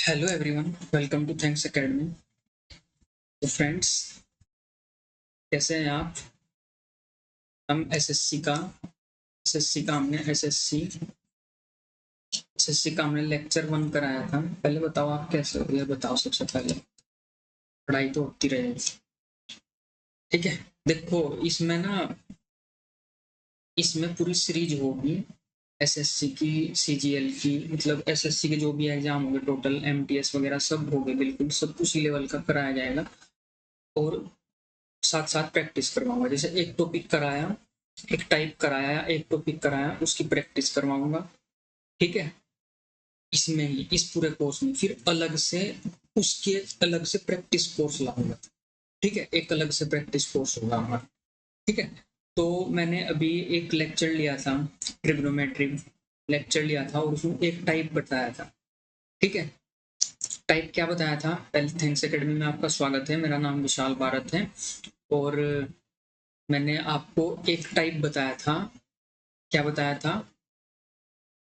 Hello everyone, welcome to Thanks Academy. तो friends, कैसे हैं आप? हम एसएससी का हमने लेक्चर 1 कराया था। पहले बताओ आप कैसे हो, ये बताओ सबसे पहले। पढ़ाई तो होती रहेगी, ठीक है। देखो, इसमें पूरी सीरीज होगी एसएससी की, सीजीएल की, मतलब एसएससी के जो भी एग्जाम होंगे टोटल, एमटीएस वगैरह सब होंगे, बिल्कुल सब उसी लेवल का कराया जाएगा। और साथ साथ प्रैक्टिस करवाऊंगा। जैसे एक टॉपिक कराया, एक टाइप कराया, एक टॉपिक कराया, उसकी प्रैक्टिस करवाऊंगा, ठीक है। इसमें ही इस पूरे कोर्स में फिर अलग से उसके अलग से प्रैक्टिस कोर्स लाऊंगा, ठीक है। एक अलग से प्रैक्टिस कोर्स होगा हमारा, ठीक है। तो मैंने अभी एक लेक्चर लिया था, ट्रिग्नोमेट्री लेक्चर लिया था, और उसमें एक टाइप बताया था, ठीक है। टाइप क्या बताया था? पहले थैंक्स एकेडमी में आपका स्वागत है। मेरा नाम विशाल भारत है, और मैंने आपको एक टाइप बताया था। क्या बताया था?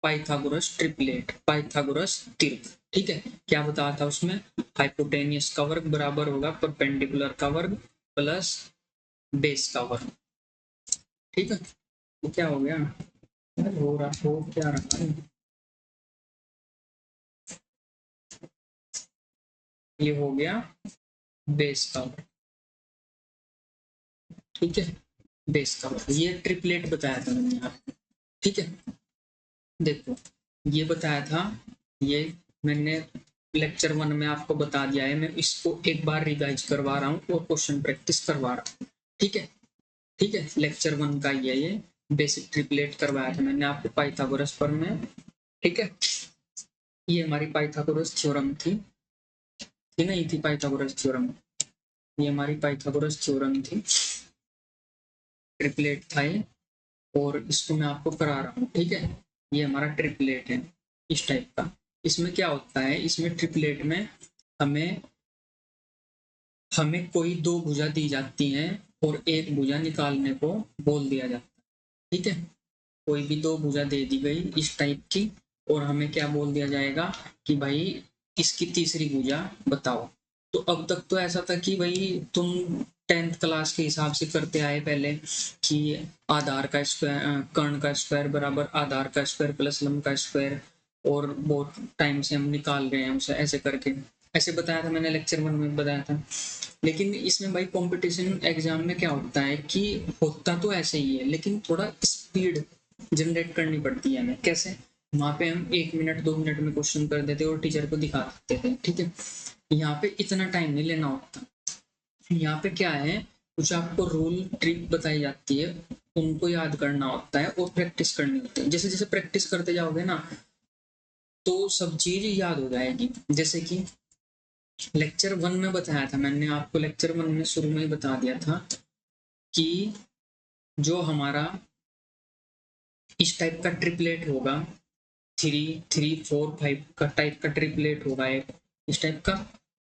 पाइथागोरस ट्रिपलेट, पाइथागोरस तीर्थ, ठीक है। क्या बताया था उसमें? हाइपोटेनियस का वर्ग बराबर होगा परपेंडिकुलर का वर्ग प्लस बेस का वर्ग, ठीक है। तो क्या हो गया? हो क्या रहा है? ये हो गया बेस का वर्ग, ठीक है। बेस का वर्ग, ये ट्रिपलेट बताया था मैंने आपको, ठीक है। देखो, ये बताया था, ये मैंने लेक्चर 1 में आपको बता दिया है। मैं इसको एक बार रिवाइज करवा रहा हूँ और क्वेश्चन प्रैक्टिस करवा रहा हूँ, ठीक है। ठीक है, लेक्चर 1 का ये बेसिक ट्रिपलेट करवाया था मैंने आपको पाइथागोरस पर में, ठीक है। ये हमारी पाइथागोरस थ्योरम थी, कि नहीं थी पाइथागोरस थ्योरम? ये हमारी पाइथागोरस थ्योरम थी, ट्रिपलेट था ये, और इसको मैं आपको करा रहा हूँ, ठीक है। ये हमारा ट्रिपलेट है इस टाइप का। इसमें क्या होता है, इसमें ट्रिपलेट में हमें हमें कोई दो भुजा दी जाती हैं और एक भुजा निकालने को बोल दिया जाता है, ठीक है। कोई भी दो भुजा दे दी गई इस टाइप की, और हमें क्या बोल दिया जाएगा कि भाई इसकी तीसरी भुजा बताओ। तो अब तक तो ऐसा था कि भाई तुम 10th क्लास के हिसाब से करते आए पहले, कि आधार का स्क्वायर, कर्ण का स्क्वायर बराबर आधार का स्क्वायर प्लस लंब का स्क्वायर, और बहुत टाइम से हम निकाल रहे हैं उसे ऐसे करके। ऐसे बताया था मैंने, लेक्चर 1 में बताया था। लेकिन इसमें भाई कंपटीशन एग्जाम में क्या होता है कि होता तो ऐसे ही है, लेकिन थोड़ा स्पीड जनरेट करनी पड़ती है हमें। कैसे? वहां पे हम 1 मिनट 2 मिनट में क्वेश्चन कर देते और टीचर को दिखा देते थे, ठीक है। यहाँ पे इतना टाइम नहीं लेना होता। यहाँ पे क्या है, कुछ आपको रूल ट्रिक बताई जाती है, उनको याद करना होता है और प्रैक्टिस करनी होती है। जैसे जैसे प्रैक्टिस करते जाओगे ना, तो सब चीज याद हो जाएगी। जैसे कि लेक्चर 1 में बताया था मैंने आपको, लेक्चर 1 में शुरू में ही बता दिया था कि जो हमारा इस टाइप का ट्रिपलेट होगा, 3 3 4 5 का टाइप का ट्रिपलेट होगा एक, इस टाइप का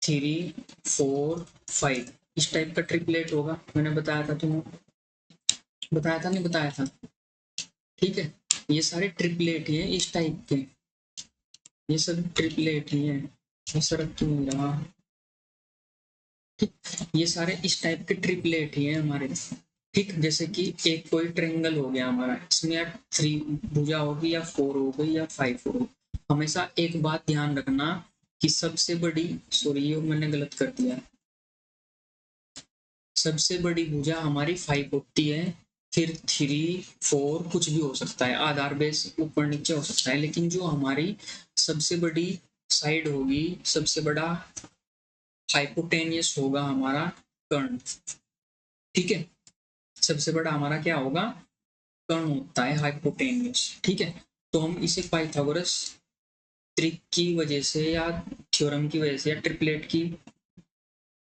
3 4 5 इस टाइप का ट्रिपलेट होगा। मैंने बताया था, तुम्हें बताया था नहीं बताया था? ठीक है, ये सारे ट्रिपलेट ही है इस टाइप के, ये सब ट्रिपलेट ही है। ऐसा रख क्यों नहीं रहा? ठीक, ये सारे इस टाइप के ट्रिपलेट ही है हमारे, ठीक। जैसे कि एक कोई ट्रेंगल हो गया हमारा, इसमें या 3 भुजा होगी या 4 हो गई या 5 हो गई। हमेशा एक बात ध्यान रखना कि सबसे बड़ी, सॉरी ये मैंने गलत कर दिया, सबसे बड़ी भुजा हमारी 5 होती है, फिर 3 4 कुछ भी हो सकता है, आधार बेस ऊपर नीचे हो सकता है, लेकिन जो हमारी सबसे बड़ी साइड होगी, सबसे बड़ा हाइपोटेनियस होगा हमारा कर्ण, ठीक है। सबसे बड़ा हमारा क्या होगा? कर्ण होता है हाइपोटेनियस, ठीक है। तो हम इसे पाइथागोरस ट्रिक की वजह से या थ्योरम की वजह से या ट्रिपलेट की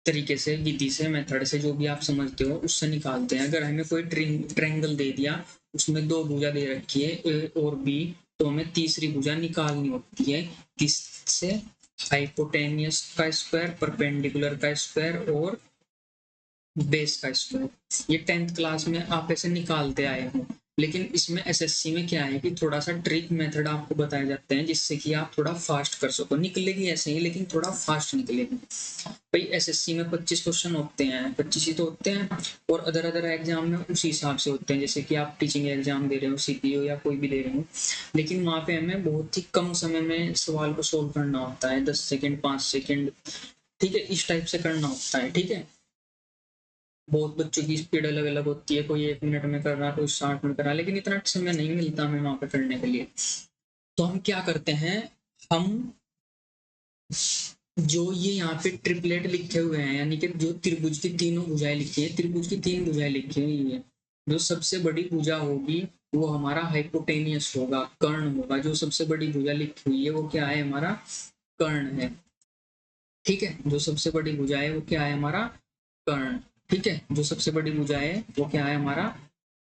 तरीके से, विधि से, मेथड से, जो भी आप समझते हो उससे निकालते हैं। अगर हमें कोई ट्रेंगल दे दिया, उसमें दो भुजा दे रखी है ए और बी, तो हमें तीसरी भुजा निकालनी होती है, किससे? हाइपोटेनियस का स्क्वायर, परपेंडिकुलर का स्क्वायर और बेस का स्क्वायर। ये 10th क्लास में आप ऐसे निकालते आए हो। लेकिन इसमें एसएससी में क्या है कि थोड़ा सा ट्रिक मेथड आपको बताए जाते हैं जिससे कि आप थोड़ा फास्ट कर सको। निकलेगी ऐसे ही लेकिन थोड़ा फास्ट निकलेगी। भाई एसएससी में 25 क्वेश्चन होते हैं, 25 ही तो होते हैं, और अदर अदर एग्जाम में उसी हिसाब से होते हैं, जैसे कि आप टीचिंग एग्जाम दे रहे हो, सीपीओ या कोई भी दे रहे हो, लेकिन वहाँ पे हमें बहुत ही कम समय में सवाल को सोल्व करना होता है, 10 सेकेंड 5 सेकेंड, ठीक है, इस टाइप से करना होता है। ठीक है, बहुत बच्चों की स्पीड अलग अलग होती है, कोई 1 मिनट में कर रहा है, कोई 60 में कर रहा है, लेकिन इतना समय नहीं मिलता हमें वहां पे करने के लिए। तो हम क्या करते हैं, हम जो ये यहाँ पे ट्रिपलेट लिखे हुए हैं, यानी कि जो त्रिभुज की तीनों भुजाएं लिखी है, त्रिभुज की 3 भुजाएं लिखी हुई है, जो सबसे बड़ी भुजा होगी वो हमारा हाइपोटेनियस होगा, कर्ण होगा। जो सबसे बड़ी भुजा लिखी हुई है वो क्या है, हमारा कर्ण है। ठीक है, जो सबसे बड़ी भुजा है वो क्या है, हमारा कर्ण। ठीक है, जो सबसे बड़ी भुजा है वो क्या है, हमारा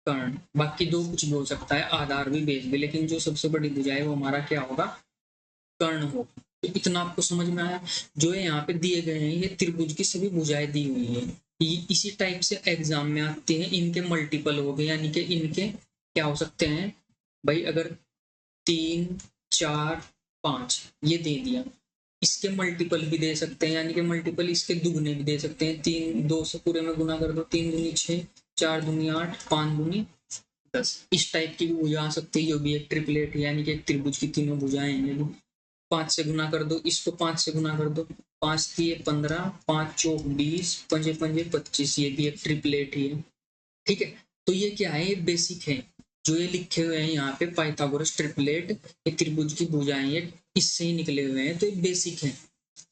कर्ण। बाकी दो कुछ भी हो सकता है, आधार भी, बेस भी, लेकिन जो सबसे बड़ी भुजा है वो हमारा क्या होगा, कर्ण हो। तो इतना आपको समझ में आया। जो है यहाँ पे दिए गए हैं ये त्रिभुज की सभी भुजाएं दी हुई है, इसी टाइप से एग्जाम में आते हैं। इनके मल्टीपल हो गए, यानी कि इनके क्या हो सकते हैं भाई, अगर 3 4 5 ये दे दिया, इसके मल्टीपल भी दे सकते हैं, यानी कि मल्टीपल इसके दुगने भी दे सकते हैं। 3 2 से पूरे में गुना कर दो, 3 दूनी 6, 4 दूनी 8, 5 दूनी 10, इस टाइप की भी भुजा आ सकती है। जो भी एक ट्रिपलेट है, यानी कि एक त्रिभुज की तीनों भुजाएं हैं। 5 से गुना कर दो, इसको 5 से गुना कर दो, 5 3 15, 5 चौक 20, पंजे पंजे 25, ये भी एक ट्रिपलेट ही है। ठीक है, तो ये क्या है, ये बेसिक है। जो ये लिखे हुए हैं यहाँ पे पाइथागोरस ट्रिपलेट, ये त्रिभुज की भुजाएं, ये इससे ही निकले हुए हैं, तो ये बेसिक है।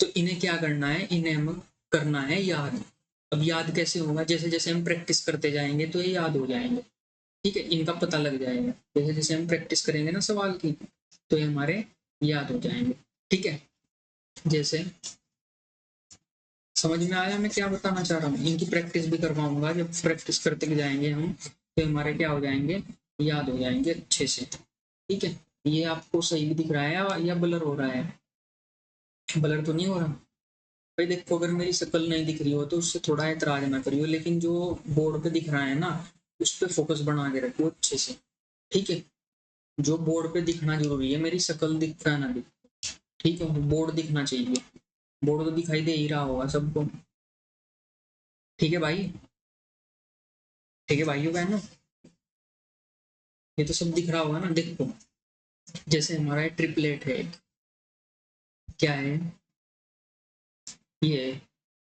तो इन्हें क्या करना है, इन्हें हम करना है याद। अब याद कैसे होगा, जैसे जैसे हम प्रैक्टिस करते जाएंगे तो ये याद हो जाएंगे। ठीक है, इनका पता लग जाएगा, जैसे जैसे हम प्रैक्टिस करेंगे ना सवाल की, तो ये हमारे याद हो जाएंगे। ठीक है, जैसे समझ में आया मैं क्या बताना चाह रहा हूँ। इनकी प्रैक्टिस भी करवाऊंगा, जब प्रैक्टिस करते जाएंगे हम तो हमारे क्या हो जाएंगे, याद हो जाएंगे अच्छे से। ठीक है, ये आपको सही भी दिख रहा है या ब्लर हो रहा है, ब्लर तो नहीं हो रहा। भाई देखो, अगर मेरी शक्ल नहीं दिख रही हो तो उससे थोड़ा एतराज ना करियो, लेकिन जो बोर्ड पे दिख रहा है ना, उस पर फोकस बना के रखियो अच्छे से। ठीक है, जो बोर्ड पे दिखना जरूरी है, मेरी शक्ल दिख रहा ना दिख, ठीक है, बोर्ड दिखना चाहिए। बोर्ड तो दिखाई दे ही रहा होगा सबको। ठीक है भाई, ठीक है भाइयों बहनों, ये तो सब दिख रहा होगा ना। देखो, जैसे हमारा ट्रिपलेट है, क्या है ये,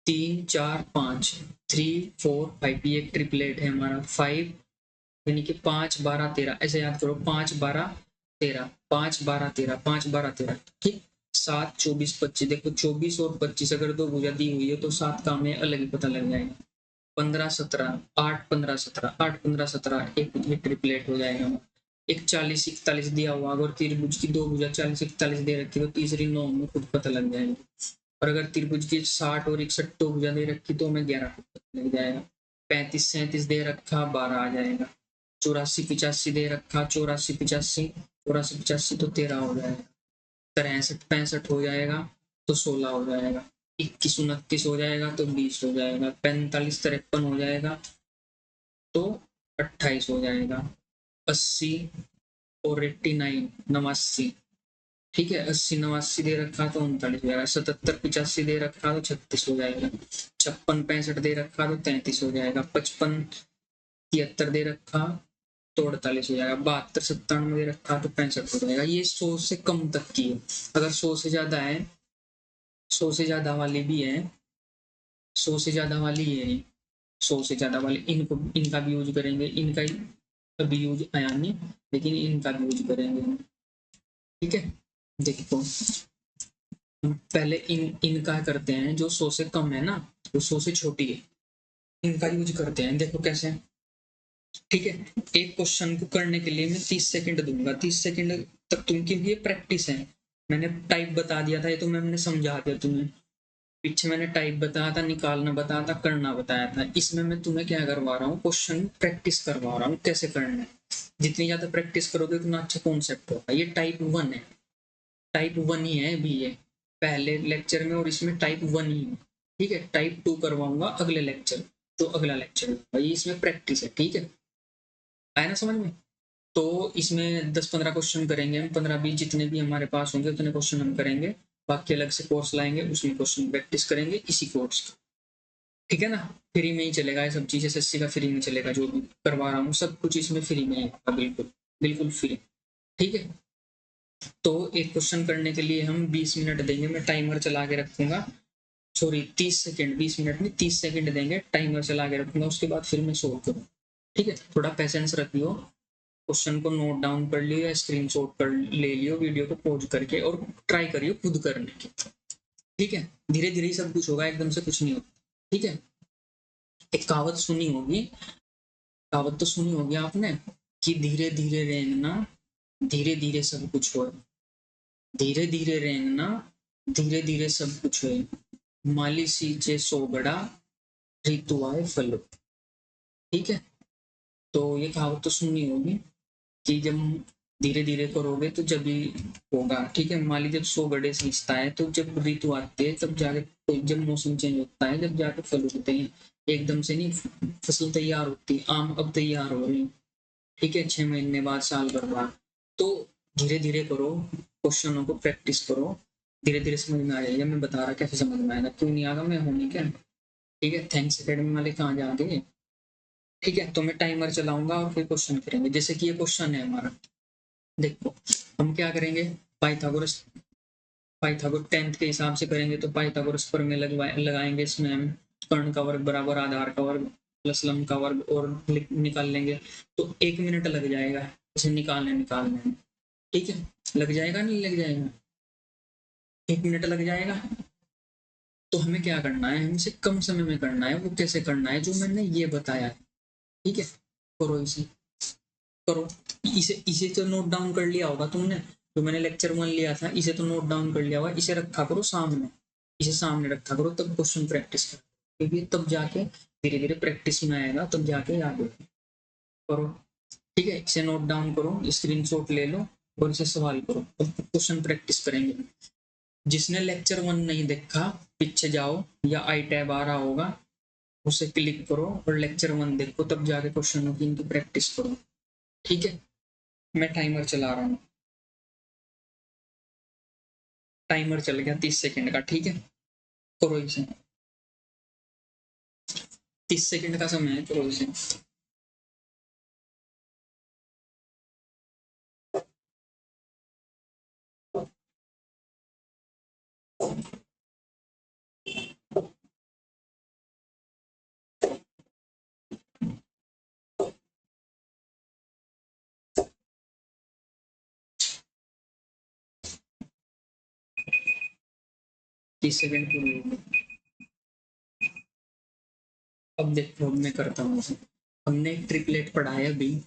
3 4 5, 3 4 5, ये एक ट्रिपलेट है हमारा। 5 यानी कि 5 12 13, ऐसे याद करो, 5 12 13, 5 12 13, 5 12 13, ठीक। 7 24 25, देखो 24 और 25 अगर दो भुजा दी हुई है तो 7 का हमें अलग ही पता लग जाएगा। 15 17, 8 15 17, 8 15 17, एक ये ट्रिपलेट हो जाएगा। एक 40 41 दिया हुआ, अगर त्रिभुज की दो भुजा 40 41 दे रखी तो तीसरी 9 में खुद पता लग जाएगा। और अगर त्रिभुज की 60 और 61 दो भुजा दे रखी तो हमें 11 खुद पता लग जाएगा। 35 37 दे रखा, 12 आ जाएगा। 84 85 दे रखा, 84 85, 84 85 तो 13 हो जाएगा। 63 65 हो जाएगा तो 16 हो जाएगा। 21 29 हो जाएगा तो 20 हो जाएगा। 45 53 हो जाएगा तो 28 हो जाएगा। 80 और 89 89, ठीक है, 80 89 दे रखा तो 39 हो जाएगा। 77 85 दे रखा तो 36 हो जाएगा। 56 65 दे रखा तो 33 हो जाएगा। 55 73 दे रखा तो 48 हो जाएगा। 72 97 दे रखा तो 65 हो जाएगा। ये 100 से कम तक की है। अगर 100 से ज्यादा है, 100 से ज्यादा वाली भी है, 100 से ज्यादा वाली है, 100 से ज्यादा वाले इनको, इनका भी यूज करेंगे, इनका अभी यूज आया नहीं, लेकिन इनका भी यूज करेंगे। ठीक है, देखो पहले इनका करते हैं, जो 100 से कम है ना, जो 100 से छोटी है, इनका यूज करते हैं। देखो कैसे, ठीक है, एक क्वेश्चन को करने के लिए मैं 30 सेकंड दूंगा। 30 सेकंड तक तुम, क्योंकि ये प्रैक्टिस है, मैंने टाइप बता दिया था, ये तो मैंने समझा दिया तुम्हें। पीछे मैंने टाइप बताया था, निकालना बताया था, करना बताया था। इसमें मैं तुम्हें क्या करवा रहा हूँ, क्वेश्चन प्रैक्टिस करवा रहा हूँ कैसे करना है। जितनी ज्यादा प्रैक्टिस करोगे उतना अच्छा कॉन्सेप्ट होगा। ये टाइप 1 है, टाइप 1 ही है अभी ये, पहले लेक्चर में, और इसमें टाइप 1 ही है। ठीक है, टाइप 2 करवाऊंगा अगले लेक्चर, तो अगला लेक्चर भाई इसमें प्रैक्टिस है। ठीक है, आया ना समझ में। तो इसमें 10-15 क्वेश्चन करेंगे हम, 15-20 जितने भी हमारे पास होंगे उतने क्वेश्चन हम करेंगे। बाकी अलग से कोर्स लाएंगे, उसमें क्वेश्चन प्रैक्टिस करेंगे इसी कोर्स का, ठीक है ना। फ्री में ही चलेगा ये सब चीज़, एसएससी का फ्री में चलेगा, जो भी करवा रहा हूँ सब कुछ इसमें फ्री में है, बिल्कुल बिल्कुल फ्री, ठीक है। तो एक क्वेश्चन करने के लिए हम 20 मिनट देंगे, मैं टाइमर चला के रखूंगा, सॉरी 30 सेकंड, 20 मिनट में 30 सेकंड देंगे, टाइमर चला के रखूंगा, उसके बाद फिर मैं सोल्व करूँ, ठीक है। थोड़ा पेशेंस रखियो, क्वेश्चन को नोट डाउन कर लियो या स्क्रीनशॉट कर ले लियो वीडियो को पॉज करके, और ट्राई करियो खुद करने की, ठीक है। धीरे धीरे ही सब कुछ होगा, एकदम से कुछ नहीं होगा, ठीक है। एक कहावत सुनी होगी, कहावत तो सुनी होगी आपने, कि धीरे धीरे रेंगना धीरे धीरे सब कुछ हो, धीरे धीरे रेंगना धीरे धीरे सब कुछ हो, माली सींचे सो बड़ा, ऋतु आए फल, ठीक है। तो ये कहावत तो सुनी होगी कि जब धीरे धीरे करोगे तो जब भी होगा, ठीक है। माली जब 100 गड्ढे सींचता है तो जब ऋतु आती है तब जाके, तो जब मौसम चेंज होता है जब जाके फल उगते हैं, एकदम से नहीं फसल तैयार होती, आम अब तैयार हो रही, ठीक है, 6 महीने बाद, साल भर बाद। तो धीरे धीरे करो, क्वेश्चनों को प्रैक्टिस करो, धीरे धीरे समझ में आ जाएगा। मैं बता रहा कैसे समझ में आएगा, क्यों नहीं आएगा, मैं हूँ नहीं क्या, ठीक है। थैंक्स अकेडमी वाले कहाँ जा गए, ठीक है। तो मैं टाइमर चलाऊंगा और फिर क्वेश्चन करेंगे, जैसे कि ये क्वेश्चन है हमारा, देखो हम क्या करेंगे, पाइथागोरस, पाइथागोरस 10th के हिसाब से करेंगे, तो पाइथागोरस पर में लगाएंगे, इसमें हम कर्ण का वर्ग बराबर आधार का वर्ग प्लस लंब का वर्ग, और निकाल लेंगे। तो 1 मिनट लग जाएगा इसे निकालने में, ठीक है। लग जाएगा नहीं लग जाएगा, 1 मिनट लग जाएगा। तो हमें क्या करना है, हमें इसे कम समय में करना है, वो कैसे करना है जो मैंने ये बताया है, ठीक है। करो इसे, करो इसे, इसे तो नोट डाउन कर लिया होगा तुमने, जो मैंने लेक्चर 1 लिया था इसे तो नोट डाउन कर लिया होगा, इसे रखा करो सामने, इसे सामने रखा करो, तब क्वेश्चन प्रैक्टिस करो, क्योंकि तब जाके धीरे धीरे प्रैक्टिस में आएगा, तब जाके याद होगा, करो, ठीक है। इसे नोट डाउन करो, स्क्रीनशॉट ले लो और इसे सवाल करो, अब क्वेश्चन प्रैक्टिस करेंगे। जिसने लेक्चर 1 नहीं देखा, पीछे जाओ या आई टैब आ रहा होगा, उसे क्लिक करो और लेक्चर 1 देखो, तब जाके क्वेश्चनों की इनकी प्रैक्टिस करो, ठीक है। मैं टाइमर चला रहा हूँ, टाइमर चल गया 30 सेकंड का, ठीक है। करो इसे, 30 सेकंड का समय है, करो इसे। 30 सेकंड पूरे हो गए। अब देखो, अब मैं करता हूँ इसे। हमने एक ट्रिपलेट पढ़ा है अभी,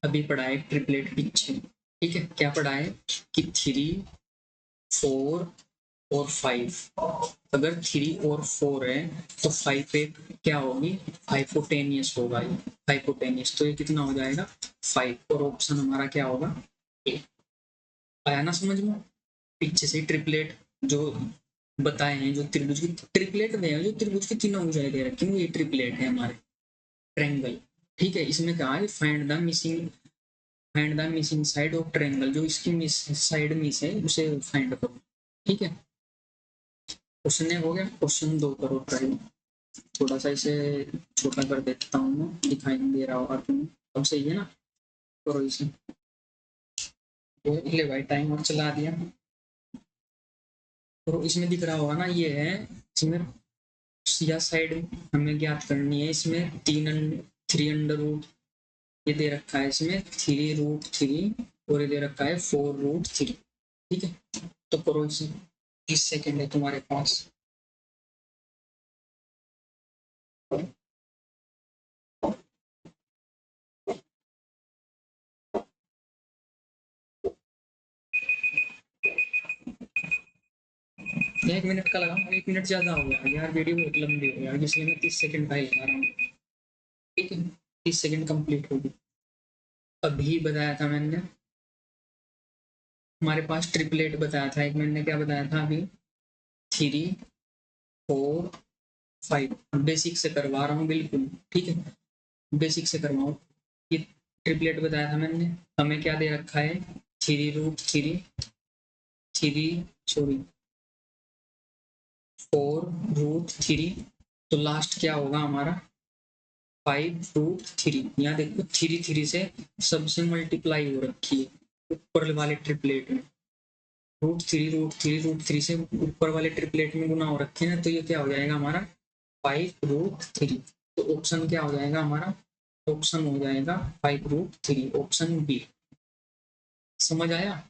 अभी पढ़ा है ट्रिपलेट पीछे, ठीक है। क्या पढ़ा है कि 3, 4 और 5, अगर 3 और 4 है तो 5 एक क्या होगी, हाइपोटेनियस होगा, ये हाइपोटेनियस, तो ये कितना हो जाएगा 5, और ऑप्शन हमारा क्या होगा ए। आया ना समझ में, पीछे से ट्रिपलेट जो बताए हैं, जो त्रिभुज की ट्रिपलेट में है, जो त्रिभुज की तीनों भुजाएं दे रखी हैं, ये ट्रिपलेट है हमारे, ट्रायंगल, ठीक है। इसमें कहा है find the missing side of triangle, जो इसकी साइड मिस है उसे फाइंड करो, ठीक है। क्वेश्चन 1 हो गया, क्वेश्चन 2 करो ट्राई, थोड़ा सा इसे छोटा कर देता हूँ मैं, दिखाई नहीं दे रहा होगा तुम्हें, अब सही है ना। करो इसे, तो ले भाई टाइमर चला दिया, तो इसमें दिख रहा होगा ना, ये है इसमें, या साइड हमें ज्ञात करनी है, इसमें 3 अंडर रूट ये दे रखा है, इसमें 3√3 और ये दे रखा है 4√3, ठीक है। तो करो इसे, 30 सेकेंड है तुम्हारे पास। 1 मिनट का लगा, 1 मिनट ज्यादा हो गया यार, वीडियो बहुत लंबी हो गया, इसलिए मैं 30 सेकेंड का ही लगा रहा हूँ, ठीक है। 30 सेकेंड कंप्लीट होगी। अभी बताया था मैंने, हमारे पास ट्रिपलेट बताया था एक, मैंने क्या बताया था अभी, 3, 4, 5, बेसिक से करवा रहा हूँ बिल्कुल, ठीक है, बेसिक से करवाऊँ। ये ट्रिपलेट बताया था मैंने, हमें क्या दे रखा है, 4√3, तो लास्ट क्या होगा हमारा 5√3। यहाँ देखो 3 से सबसे मल्टीप्लाई हो रखी है ऊपर वाले ट्रिपलेट में, √3 से ऊपर वाले ट्रिपलेट में गुना हो रखे हैं, तो ये क्या हो जाएगा हमारा 5√3। तो ऑप्शन क्या हो जाएगा हमारा, ऑप्शन हो जाएगा 5√3, ऑप्शन बी। समझ आया,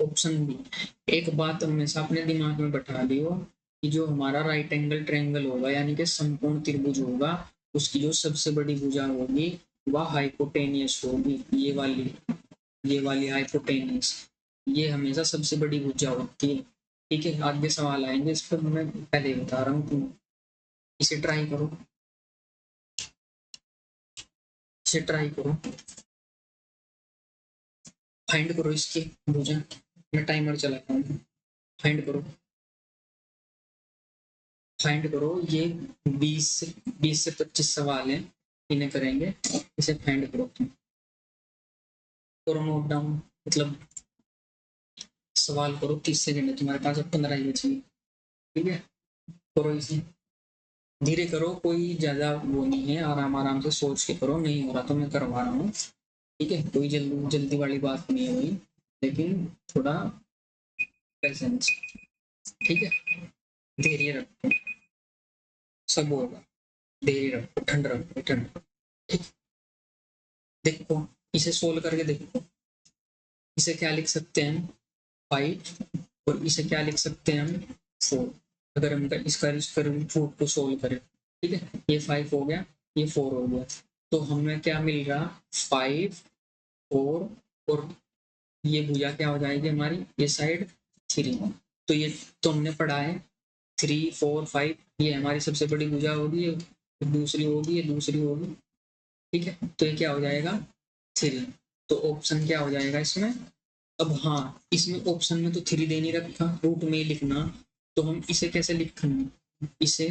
ऑप्शन बी। एक बात हमेशा अपने दिमाग में बैठा लियो कि जो हमारा राइट एंगल ट्रायंगल होगा यानी कि समकोण त्रिभुज होगा, उसकी जो सबसे बड़ी भुजा होगी वह हाइपोटेनियस होगी, ये वाली हाइपोटेनियस, ये हमेशा सबसे बड़ी भुजा होती है। ठीक है, आगे सवाल आएंगे इस पर, मैं पहले ही बता रहा हूँ, तुम इसे ट्राई करो, इसे ट्राई करो, फाइंड करो इसकी भुजा। मैं टाइमर चलाता हूँ, फाइंड करो, फाइंड करो। ये 20 से 25 सवाल हैं, इन्हें करेंगे, इसे फाइंड करो तुम, करो नोट डाउन, मतलब सवाल करो। 30 सेकंड है तुम्हारे पास, अब 15 ही बची है। ठीक है, करो इसे, धीरे करो, कोई ज्यादा वो नहीं है, आराम आराम से सोच के करो, नहीं हो रहा तो मैं करवा रहा हूँ। ठीक है, कोई जल्दी जल्दी वाली बात नहीं है हुई, लेकिन थोड़ा पेशेंस। ठीक है, धैर्य रखो, सब होगा, धैर्य रखो, ठंड रखो, ठंड। ठीक, देखो इसे सोल्व करके देखो, इसे क्या लिख सकते हैं 5, और इसे क्या लिख सकते हैं हम 4। अगर हम इसका रूट को सोल्व करें, ठीक है, ये 5 हो गया, ये 4 हो गया, तो हमें क्या मिल रहा 5, 4, और ये भुजा क्या हो जाएगी हमारी, ये साइड 3। तो ये तो हमने पढ़ा है 3, 4, 5, ये हमारी सबसे बड़ी भुजा होगी, ये दूसरी होगी, ये दूसरी होगी। ठीक है, तो ये क्या हो जाएगा 3। तो ऑप्शन क्या हो जाएगा इसमें, अब हाँ, इसमें ऑप्शन में तो 3 दे नहीं रखा, रूट में ही लिखना, तो हम इसे कैसे लिखेंगे, इसे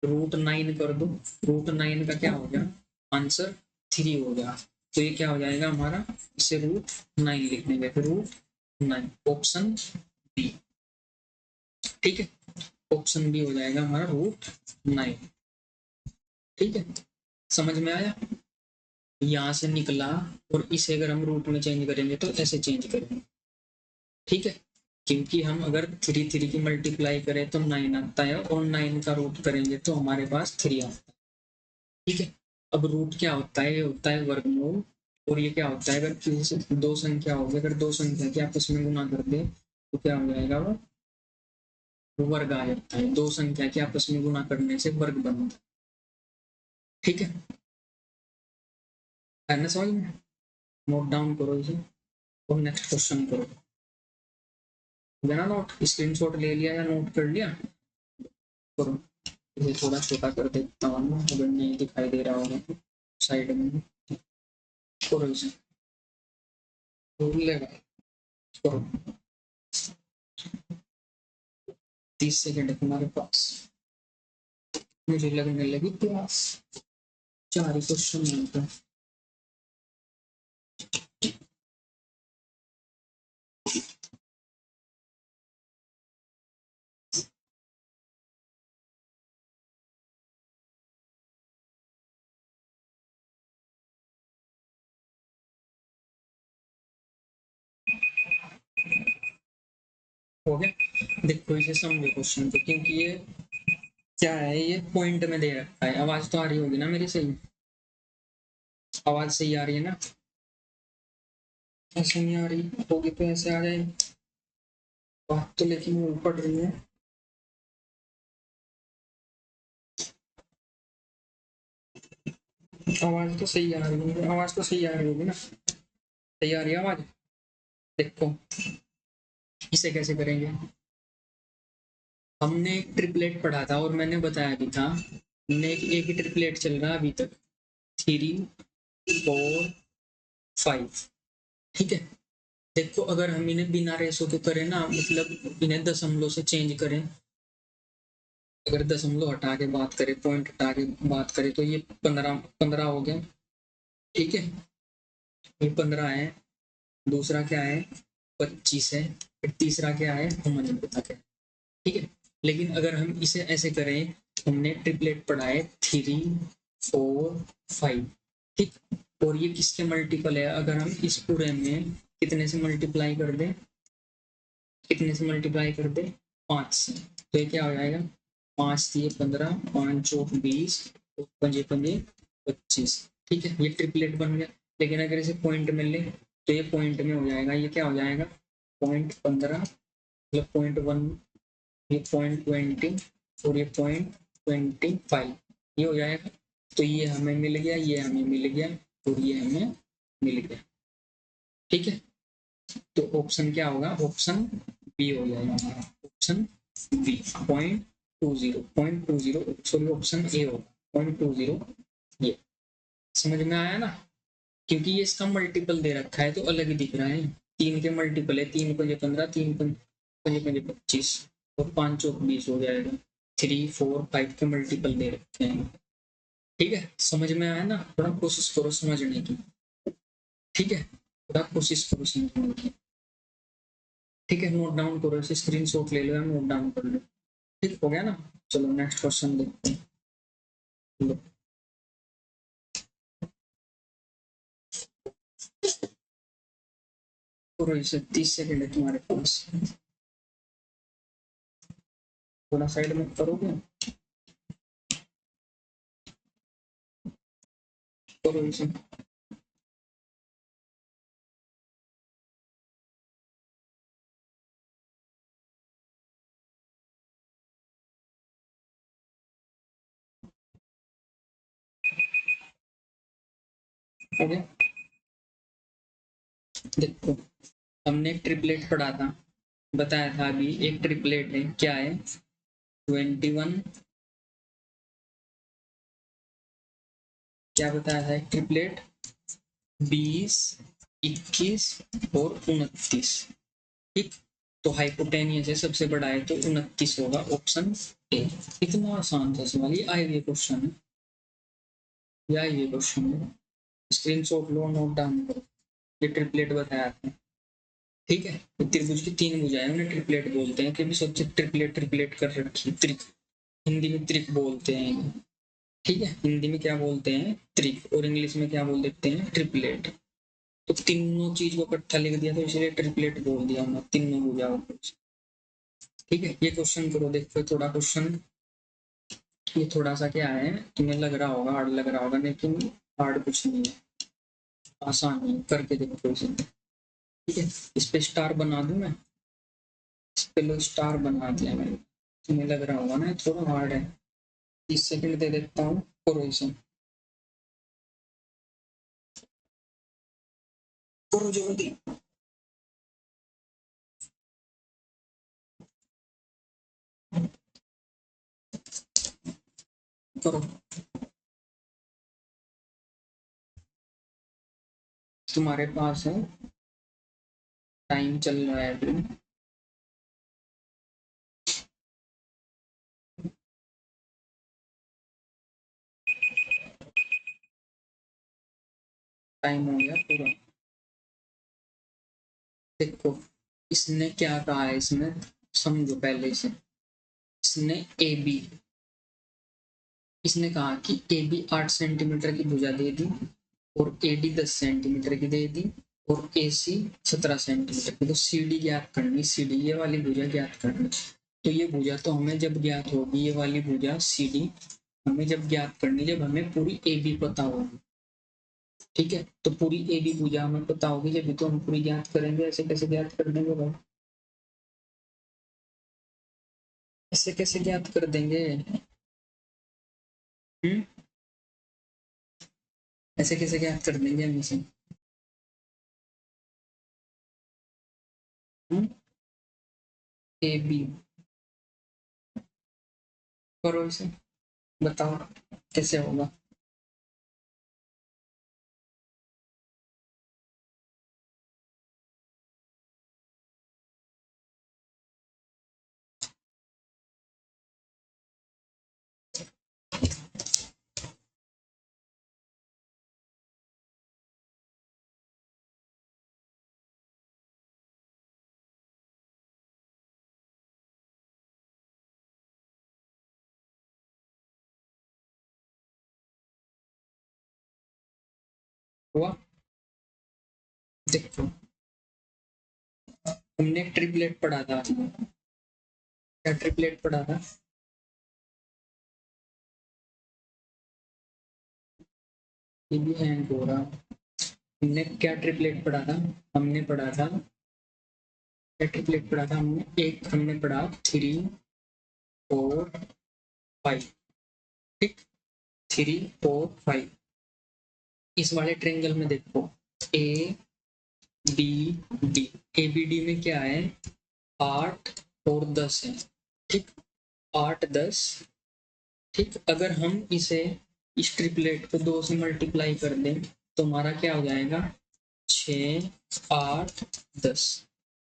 √9 कर दो, √9 का क्या हो गया आंसर 3 हो गया, तो ये क्या हो जाएगा हमारा, इसे √9 लिख देंगे, √9, ऑप्शन बी। ठीक है, ऑप्शन बी हो जाएगा हमारा √9। ठीक है, समझ में आया, यहाँ से निकला, और इसे अगर हम रूट में चेंज करेंगे तो ऐसे चेंज करेंगे। ठीक है, क्योंकि हम अगर 3 की मल्टीप्लाई करें तो 9 आता है, और 9 का रूट करेंगे तो हमारे पास 3 आता है। ठीक है, अब रूट क्या होता है, ये होता है वर्गमूल, और ये क्या होता है, अगर किसी से दो संख्या होगी, अगर दो संख्या के आपस में गुना कर दे तो क्या हो जाएगा, वो वर्ग आ जाता है, दो संख्या के आपस में गुना करने से वर्ग बनता है। ठीक है ना, समझ में, नोट डाउन करो इसे, और नेक्स्ट क्वेश्चन करो, बिना नोट स्क्रीनशॉट ले लिया या नोट कर लिया, करो। इसे थोड़ा छोटा कर देता हूँ, अगर नहीं दिखाई दे रहा होगा साइड में, करो इसे, लेगा, करो, 30 सेकंड है तुम्हारे पास, मुझे लगने लगी प्यास, 4 ही क्वेश्चन मिलता है। हो गया, देखो इसे समझो क्वेश्चन को, क्योंकि ये क्या है, ये पॉइंट में दे रखा है। आवाज तो आ रही होगी ना मेरी सही, आवाज सही आ रही है ना, ऐसे नहीं आ रही होगी तो ऐसे आ जाए बात, तो लेकिन वो पढ़ रही है। आवाज तो सही आ रही है, आवाज तो सही आ रही होगी ना, सही आ रही है आवाज। देखो इसे कैसे करेंगे, हमने एक ट्रिपलेट पढ़ा था और मैंने बताया भी था, हमने एक ही ट्रिपलेट चल रहा है अभी तक, 3, 4, 5। ठीक है, देखो अगर हम इन्हें बिना रेशो के करें ना, मतलब इन्हें दशमलव से चेंज करें, अगर दशमलव हटा के बात करें, पॉइंट हटा के बात करें, तो ये 15 15 हो गया। ठीक है, ये 15 है, दूसरा क्या है 25 है, फिर तीसरा क्या है हमें नहीं पता क्या है। ठीक है, लेकिन अगर हम इसे ऐसे करें, हमने ट्रिपलेट पढ़ा है 3 4 5, ठीक, और ये किसके मल्टीपल है, अगर हम इस पूरे में कितने से मल्टीप्लाई कर दें, कितने से मल्टीप्लाई कर दें 5 से, तो ये क्या हो जाएगा 5 दिए 15, 5 चौक 20, पंजे पंजे 25। ठीक है, ये ट्रिपलेट बन गया। लेकिन अगर इसे पॉइंट में ले तो ये पॉइंट में हो जाएगा, ये क्या हो जाएगा पॉइंट 15 मतलब पॉइंट 1, ये पॉइंट 20 और ये पॉइंट 25, ये हो जाएगा। तो ये हमें मिल गया, ये हमें मिल गया और ये हमें मिल गया। ठीक है, तो ऑप्शन क्या होगा, ऑप्शन बी हो जाएगा, option B point 20 sorry option A होगा 0.20। ये समझ में आया ना, क्योंकि ये इसका मल्टीपल दे रखा है तो अलग ही दिख रहा है। 3 के मल्टीपल है, 3 पंजे 15, 3 पंजे पंजे 25 और 5 चौक 20 हो जाएगा। 3 4 5 के मल्टीपल दे रखे हैं। ठीक है, समझ में आया ना, थोड़ा कोशिश करो समझने की। ठीक है, थोड़ा कोशिश करो समझने की। ठीक है, नोट डाउन करो, इसे स्क्रीनशॉट ले लो या नोट डाउन कर लो। ठीक हो गया ना, चलो नेक्स्ट क्वेश्चन देखते हैं। लो, करो इसे, 30 सेकंड है तुम्हारे पास, थोड़ा साइड में करोगे, करो इसे। हो गया, देखो हमने ट्रिपलेट पढ़ा था, बताया था अभी एक ट्रिपलेट है, क्या है 21, क्या बताया था एक ट्रिपलेट 20, 21 और 29। ठीक, तो हाइपोटेनियस है सबसे बड़ा है तो 29 होगा, ऑप्शन ए। इतना आसान था सवाल, ये आए हुए क्वेश्चन है, ये आए हुए क्वेश्चन है, स्क्रीन शॉट लो, नोट डाउन करो। ये ट्रिपलेट बताया आपने। ठीक है, तो त्रिभुज की 3 भुजाएं उन्हें ट्रिपलेट बोलते हैं, क्योंकि सोचे ट्रिपलेट ट्रिपलेट कर रखी, त्रिक हिंदी में त्रिक बोलते हैं। ठीक है, हिंदी में क्या बोलते हैं त्रिक, और इंग्लिश में क्या बोल देते हैं ट्रिपलेट। तो तीनों चीज को इकट्ठा लिख दिया तो इसलिए ट्रिपलेट बोल दिया हमने, तीनों भुजाओं को। ठीक है, ये क्वेश्चन करो, देखो थोड़ा क्वेश्चन, ये थोड़ा सा क्या है, तुम्हें लग रहा होगा हार्ड लग रहा होगा, लेकिन हार्ड कुछ नहीं है, आसान है, करके देखो इसे। ठीक है, इस पे स्टार बना दूं मैं, इस पे लो स्टार बना दिया मैंने, तुम्हें लग रहा होगा ना थोड़ा हार्ड है। 30 सेकंड दे देता हूँ, करो इसे, करो जल्दी, करो। तुम्हारे पास है, टाइम चल रहा है अभी, टाइम हो गया पूरा। देखो इसने क्या कहा है, इसमें समझो पहले से, इसने ए बी, इसने कहा कि ए बी 8 सेंटीमीटर की भुजा दे दी और ए डी 10 सेंटीमीटर की दे दी और ए सी 17 सेंटीमीटर की, तो सी डी ज्ञात करनी, सी डी ये वाली भुजा ज्ञात करनी। तो ये भुजा तो हमें जब ज्ञात होगी, ये वाली भुजा सी डी हमें जब ज्ञात करनी, जब हमें पूरी ए बी पता होगी। ठीक है, तो पूरी ए बी भुजा हमें पता होगी, जब तो हम पूरी ज्ञात करेंगे, ऐसे कैसे ज्ञात कर देंगे भाई, ऐसे कैसे ज्ञात कर देंगे, हम्म, ऐसे कैसे ज्ञात कर देंगे हम इसे, ए बी, करो इसे, बताओ कैसे होगा। हुआ। देखो हमने ट्रिपलेट पढ़ा था, क्या ट्रिपलेट पढ़ा था? ये भी हैंग हो रहा। हमने क्या ट्रिपलेट पढ़ा था? हमने पढ़ा था, क्या ट्रिपलेट पढ़ा था हमने? एक हमने पढ़ा 3 4 5, ठीक, 3 4 5। इस वाले ट्रेंगल में देखो A B D, A B D में क्या है? 8 और 10 है, ठीक, 8 10, ठीक। अगर हम इसे इस ट्रिपलेट को 2 से मल्टीप्लाई कर दें तो हमारा क्या हो जाएगा? 6 8 10,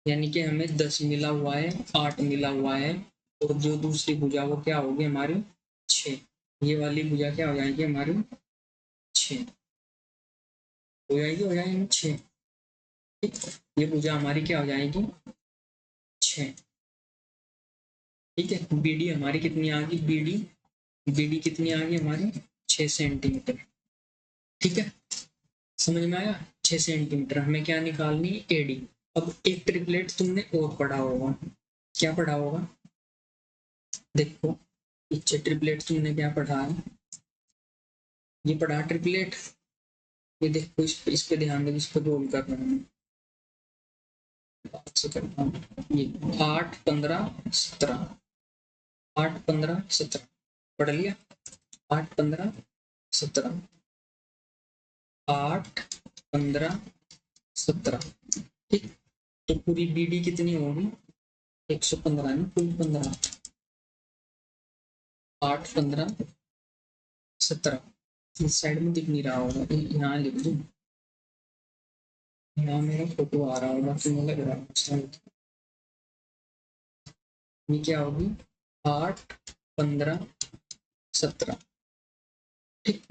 यानी कि हमें 10 मिला हुआ है, 8 मिला हुआ है, और जो दूसरी भुजा वो क्या होगी हमारी? 6। ये वाली भुजा क्या हो जाएगी हमारी? 6 हो जाएगी 6, ठीक। ये भुजा हमारी क्या हो जाएगी? 6, ठीक है। बीडी हमारी कितनी आ गई? बीडी बीडी कितनी आ गई हमारी? 6 सेंटीमीटर, ठीक है। समझ में आया? 6 सेंटीमीटर। हमें क्या निकालनी? एडी। अब एक ट्रिपलेट तुमने और पढ़ा होगा, क्या पढ़ा होगा? देखो पीछे ट्रिपलेट तुमने क्या पढ़ा है? ये पढ़ा ट्रिपलेट, ये देखो इस पे ध्यान दो, इस पे गोल कर रहा हूँ, से करता हूँ। ये 8 15 17, 8 15 17 पढ़ लिया। 8 15 17, 8 15 17, ठीक। तो पूरी बीडी कितनी होगी? 115 है ना, कुल 15, 8 15 17। इस साइड में दिख नहीं रहा होगा, यहाँ लिख दूँ, यहाँ मेरा फोटो आ रहा होगा, तुम्हें लग रहा है ये क्या होगी? 8 15 17, ठीक।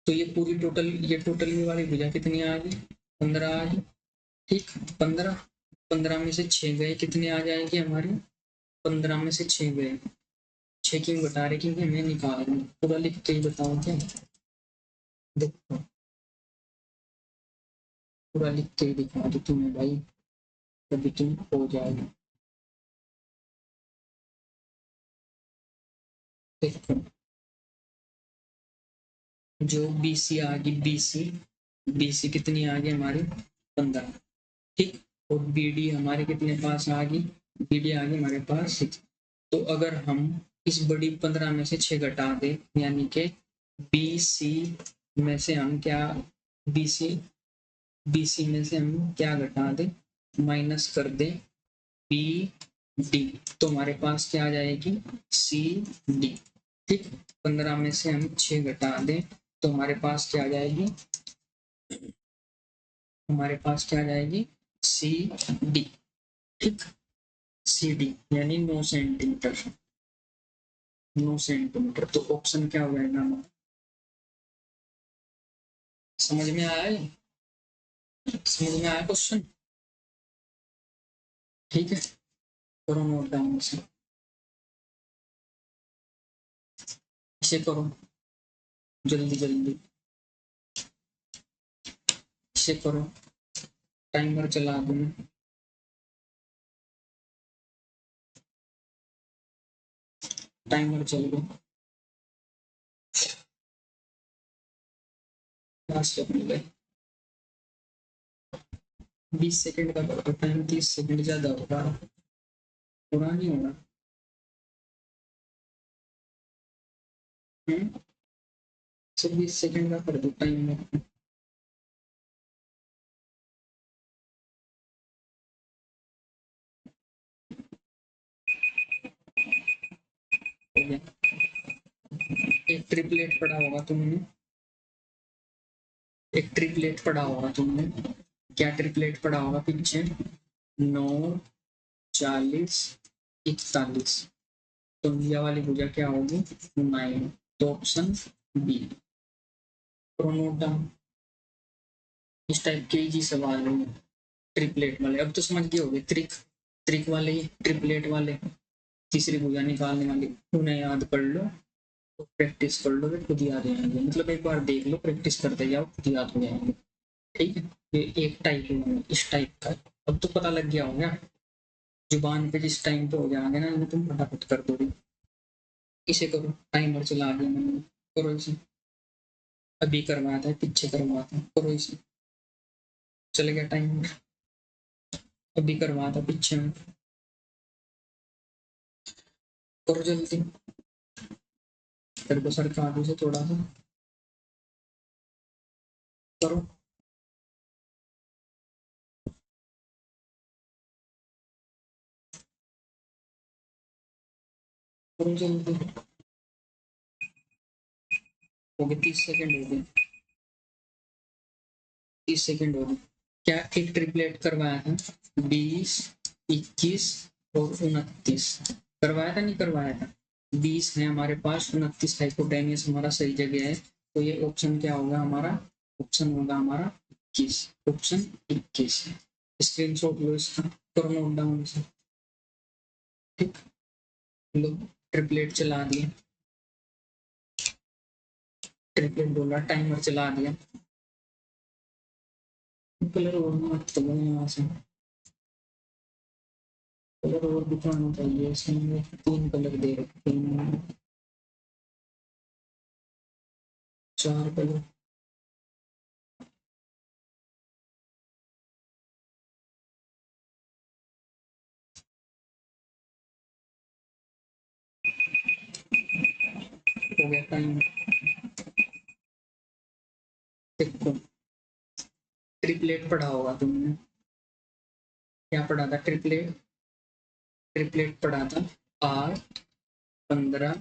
तो ये पूरी टोटल, ये टोटल ये वाली भुजा कितनी आ गई? 15 आ गई, ठीक। 15, 15 में से 6 गए, कितने आ जाएंगे हमारे? 15 में से 6 गए, 6 क्यों बता रहे? क्योंकि हमें निकालना, पूरा लिख के ही बताओ क्या? देखो पूरा लिख के ही दिखा दो तुम्हें भाई, तभी तुम हो जाएगा। देखो जो बीसी आ गई, बीसी कितनी आ गई हमारी? 15, ठीक। और बीडी हमारे कितने पास आ गई? बीडी आ गई हमारे पास 6। तो अगर हम इस बड़ी 15 में से 6 घटा दें, यानी कि बीसी में से हम क्या, बीसी बीसी में से हम क्या घटा दें? माइनस कर दें बी डी, तो हमारे पास क्या आ जाएगी? सी डी, ठीक। 15 में से हम 6 घटा दें तो हमारे पास क्या आ जाएगी? हमारे पास क्या आ जाएगी? सी डी, ठीक। सी डी यानी 9 सेंटीमीटर, 9 सेंटीमीटर। तो ऑप्शन क्या हो जाएगा हमारा? समझ में आया है? समझ में आया क्वेश्चन? ठीक है, करो नोट डाउन से, इसे करो जल्दी जल्दी, इसे करो। टाइमर चला दूँ, टाइमर चल गया, 5 सेकंड गए। 20 सेकंड का करो टाइम, 30 सेकंड ज्यादा होगा, पूरा नहीं होगा। 20 सेकंड का कर दो टाइम में। हो गया। एक ट्रिपलेट पढ़ा होगा तुमने, एक ट्रिपलेट पढ़ा होगा तुमने, क्या ट्रिपलेट पढ़ा होगा पीछे? 9 40 41, तो ये वाली भुजा क्या होगी? 9। तो ऑप्शन बी। नोट डाउन, इस टाइप के इजी सवाल है ट्रिपलेट वाले। अब तो समझ गए होगे, त्रिक, त्रिक वाले, ट्रिपलेट वाले, तीसरी भुजा निकालने वाली, उन्हें याद कर लो, तो प्रैक्टिस कर लो, फिर खुद याद हो जाएंगे। मतलब एक बार देख लो, प्रैक्टिस करते जाओ, खुद याद हो जाएंगे। ठीक है, ये एक टाइप है इस टाइप का। अब तो पता लग गया होगा जुबान पे, जिस टाइम पे हो जाएंगे ना इन्हें तुम फटाफट कर दोगे। इसे करो, टाइमर चला दिया मैंने, करो इसे। अभी करवाया था, पीछे करवाया था, करो इसे। चल गया टाइमर, अभी करवाया था पीछे में, करो जल्दी। तेरे को सर का आगे से थोड़ा सा करो, करो जल्दी। हो गए 30 सेकंड, हो गए 30 सेकंड हो गए। क्या एक ट्रिपलेट करवाया था, 20, 21 और 29 करवाया था, नहीं करवाया था? 20 है हमारे पास, 29 हाइपोटेनियस हमारा सही जगह है, तो ये ऑप्शन क्या होगा हमारा? ऑप्शन होगा हमारा 21, ऑप्शन 21। स्क्रीन शॉट लो इसका, करो नोट डाउन से। ठीक, लो ट्रिपलेट चला दिया, ट्रिपलेट बोला, टाइमर चला दिया। कलर और मत चलो यहाँ से, कलर और दिखाना चाहिए इसमें, 3 कलर दे रखे हैं, 4 कलर। हो गया टाइम। देखो ट्रिपलेट पढ़ा होगा तुमने, क्या पढ़ा था? ट्रिपलेट, ट्रिपलेट पढ़ा था 8, 15,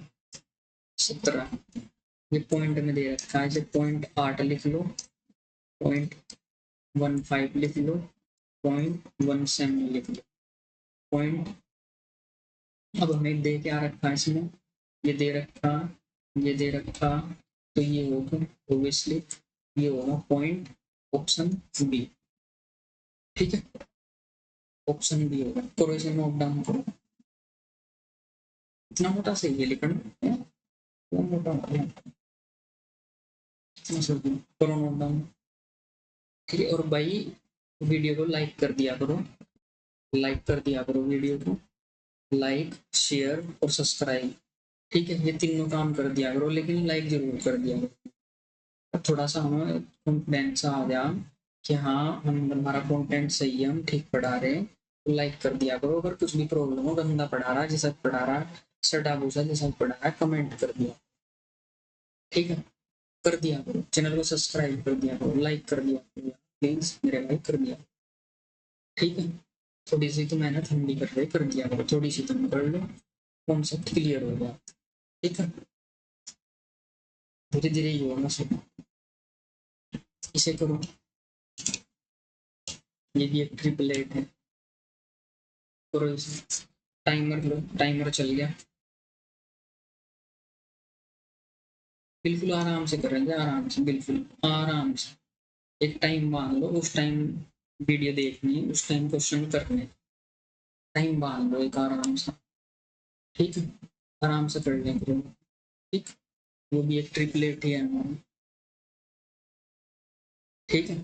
17। ये पॉइंट में दे रखा है, जैसे 0.8 लिख लो, 0.15 लिख लो, 0.17 लिख लो, पॉइंट। अब हमें दे क्या रखा है इसमें? ये दे रखा, ये दे रखा, तो ये होगा ओबियसली, ये होगा पॉइंट, ऑप्शन बी। ठीक है, ऑप्शन बी होगा। करो इसे नोट डाउन करो, इतना मोटा सही है लिखना, वो मोटा हो गया, इतना सही है। करो नोट डाउन। ठीक है, और भाई वीडियो को लाइक कर दिया करो, लाइक कर दिया करो वीडियो को, लाइक, शेयर और सब्सक्राइब। ठीक है, ये तीनों काम कर दिया करो, लेकिन लाइक जरूर कर दिया करो। अब थोड़ा सा हमें कॉन्फिडेंस आ गया कि हाँ हम, हमारा कंटेंट सही है, हम ठीक पढ़ा रहे हैं, तो लाइक कर दिया करो। अगर कुछ भी प्रॉब्लम हो, गंदा पढ़ा रहा है, जैसा पढ़ा रहा है, सड़ा भूसा जैसा पढ़ा रहा है, कमेंट कर दिया। ठीक है, कर दिया करो, चैनल को सब्सक्राइब कर दिया करो, लाइक कर दिया करो, प्लीज मेरे भाई कर दिया। ठीक है, थोड़ी सी तो मेहनत हम भी कर रहे, कर दिया करो, थोड़ी सी तुम कर लो, कॉन्सेप्ट क्लियर हो गया। ठीक है, धीरे धीरे ही होगा सब। इसे करो, ये भी एक ट्रिपलेट है, करो इसे। टाइमर लो, टाइमर चल गया, बिल्कुल आराम से करेंगे, आराम से, बिल्कुल आराम से। एक टाइम मान लो, उस टाइम वीडियो देखनी है, उस टाइम क्वेश्चन करने, टाइम मान लो एक आराम से। ठीक है, आराम से कर लेंगे। ठीक, वो भी एक ट्रिपलेट ही है हमारा। ठीक है,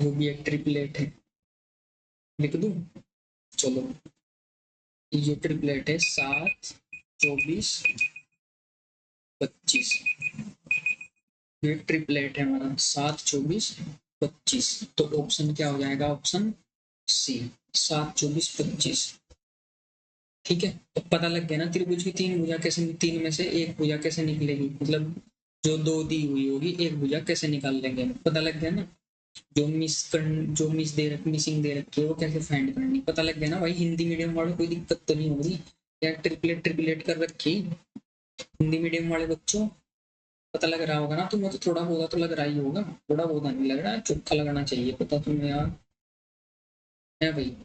वो भी एक ट्रिपलेट है, लिख दूं? चलो, ये ट्रिपलेट है 7, 24, 25। ये ट्रिपलेट है हमारा 7, 24, 25। तो ऑप्शन क्या हो जाएगा? Option C, 7, 24, 25। ठीक है, तो पता लग गया ना त्रिभुज की तीन भुजा कैसे, तीन में से एक भुजा कैसे निकलेगी, मतलब जो दो दी हुई होगी एक भुजा कैसे निकाल लेंगे, पता लग गया ना। जो मिस दे रखी, मिसिंग दे रखी है वो कैसे फाइंड करनी, पता लग गया ना भाई। हिंदी मीडियम वालों को कोई दिक्कत तो नहीं होगी, क्या ट्रिपलेट ट्रिपलेट कर रखी हिंदी मीडियम वाले बच्चों? पता लग रहा होगा ना तुम्हें, तो थोड़ा बहुत तो लग रहा ही होगा, थोड़ा बहुत नहीं लग रहा है, चोखा लगना चाहिए पता तुम्हें यार, है भाई।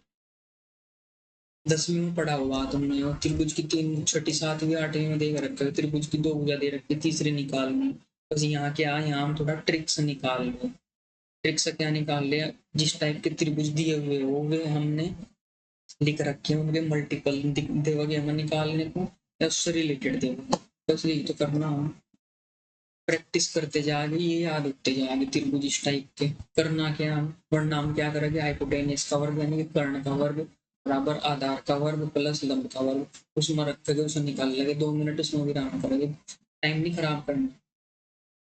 10वीं में पढ़ा हुआ तुमने, और त्रिभुज की तीन, छठी, 7वीं, 8वीं में देख रखा है, त्रिभुज की दो भुजा दे रखी है, तीसरी निकालनी। बस यहाँ क्या, यहाँ हम थोड़ा ट्रिक से निकाल लो। ट्रिक से क्या निकाल लिया? जिस टाइप के त्रिभुज दिए हुए हो वे हमने लिख रखे हैं, उनके मल्टीपल देवगे हमें निकालने को, या उससे रिलेटेड देवगे, बस यही तो करना है। प्रैक्टिस करते जाओगे ये याद होते जाओगे त्रिभुज इस टाइप के। करना क्या, परिणाम क्या करोगे, हाइपोटेन्यूस का वर्ग यानी कि कर्ण का वर्ग बराबर आधार का वर्ग प्लस लंब का वर्ग, उसमें रखोगे उसे निकाल लोगे, 2 मिनट उसमें विराम करोगे। टाइम नहीं खराब करना,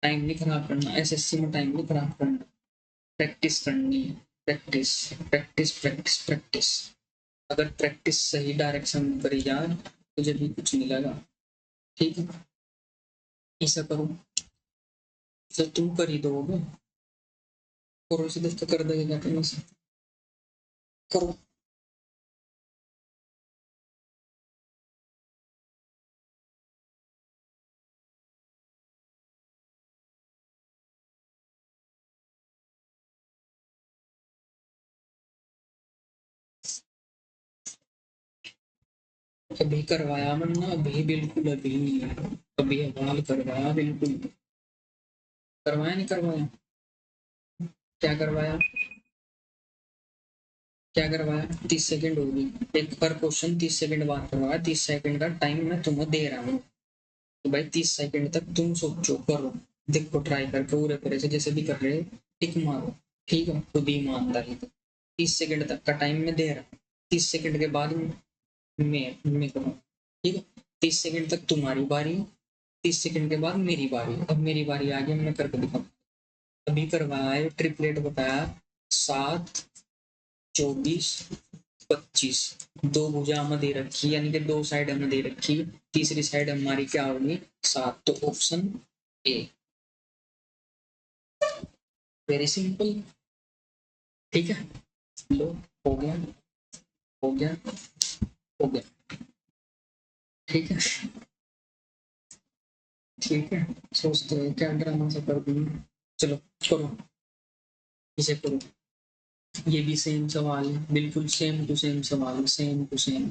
टाइम नहीं खराब करना, एसएससी में टाइम नहीं खराब करना, प्रैक्टिस करनी है। Practice practice practice practice. अगर प्रैक्टिस सही डायरेक्शन में करी जाए तो जब भी कुछ मिलेगा। ठीक है, ऐसा करो, जब तुम कर ही दोगे और उसी दफ्तर कर देगा क्या करना से करो। अभी करवाया वरना अभी बिल्कुल अभी नहीं है, अभी हवाल करवाया बिल्कुल। करवाया नहीं करवाया, क्या करवाया, क्या करवाया, 30 सेकंड होगी एक पर क्वेश्चन, 30 सेकंड बाद करवाया, 30 सेकंड का टाइम मैं तुम्हें दे रहा हूँ। तो भाई 30 सेकंड तक तुम सोचो करो, देखो ट्राई करके पूरे पूरे से जैसे भी कर रहे हो, टिक मारो। ठीक है, खुद ही ईमानदारी तो 30 सेकंड तक का टाइम मैं दे रहा हूँ, 30 सेकंड के बाद मैं करूँ। ठीक है, 30 सेकंड तक तुम्हारी बारी, 30 सेकंड के बाद मेरी बारी, अब मेरी बारी आ गई, मैं करके दिखाऊँ। अभी करवाया है ट्रिपलेट बताया, 7, 24, 25, दो भुजा हमें दे रखी यानी कि दो साइड हमें दे रखी, तीसरी साइड हमारी क्या होगी 7, तो ऑप्शन ए। Very simple. ठीक है, लो, हो गया, हो गया, हो गया। ठीक है, ठीक है, सोचते हैं क्या ड्रामा से कर दूंगा। चलो करो, इसे करो, ये भी सेम सवाल है, बिल्कुल सेम टू सेम सवाल है, सेम टू सेम।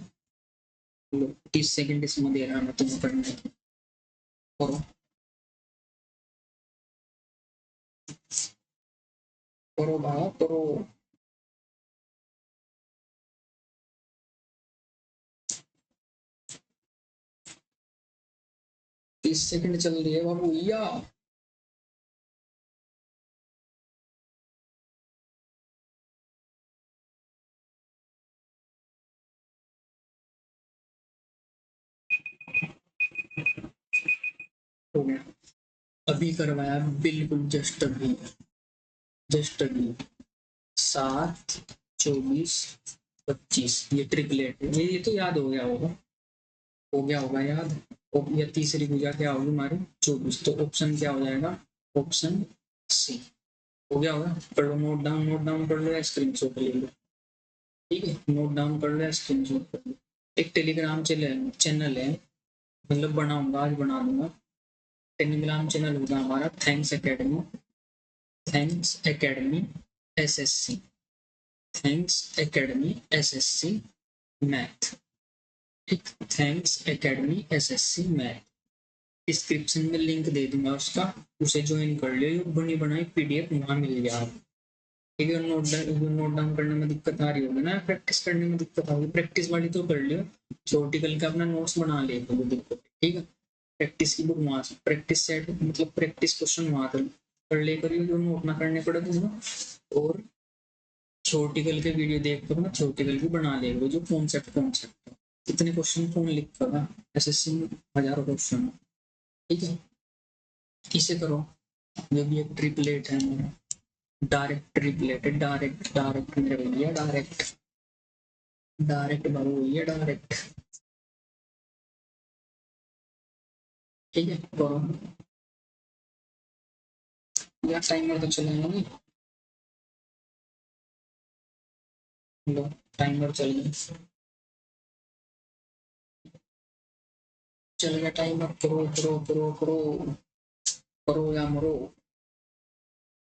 लो 30 सेकंड इसमें दे रहा मैं तुम्हें करने की, करो, करो भाई करो। 30 सेकंड चल रही है बाबू या। हो गया, अभी करवाया बिल्कुल जस्ट अभी 7, 24, 25, ये ट्रिपलेट है, ये तो याद हो गया होगा, हो गया होगा याद। या तीसरी भुजा क्या होगी हमारी 24, तो ऑप्शन क्या हो जाएगा, ऑप्शन सी। हो गया होगा, कर लो नोट डाउन, नोट डाउन कर लो या स्क्रीन शॉट ले लो। ठीक है, नोट डाउन कर लो या स्क्रीन शॉट कर लो। एक टेलीग्राम चैनल है, मतलब बनाऊंगा आज, बना दूंगा। टेलीग्राम चैनल होगा हमारा thanks academy, thanks academy SSC, thanks academy SSC math. ठीक, thanks academy SSC math, description में लिंक दे दूंगा उसका, उसे ज्वाइन कर लियो, बनी बनाई पीडीएफ वहां मिल गया। ठीक है, नोट डाउन करने में दिक्कत आ रही होगी ना, प्रैक्टिस करने में दिक्कत आ रही, प्रैक्टिस वाली तो कर लियो, थ्योरेटिकल का अपना नोट्स बना ले कोई दिक्कत। ठीक है, प्रैक्टिस की बुक वहां से, प्रैक्टिस सेट मतलब प्रैक्टिस क्वेश्चन वहां कर ले करियो, जो नोट ना करने पड़े तुम्हें। और थ्योरेटिकल के वीडियो देख कर ना थ्योरेटिकल भी बना ले, जो कॉन्सेप्ट कितने क्वेश्चन कौन लिख कर एसएससी में, हजारों क्वेश्चन। ठीक है, इसे करो, ये भी एक ट्रिपलेट है मेरा, डायरेक्ट ट्रिपलेट है, डायरेक्ट डायरेक्ट मेरे भैया, डायरेक्ट डायरेक्ट बाबू भैया डायरेक्ट। ठीक है, करो, या टाइमर तो चलेगा नहीं, लो टाइमर चल गया, चल गया टाइमर, करो करो करो करो, करो या मरो,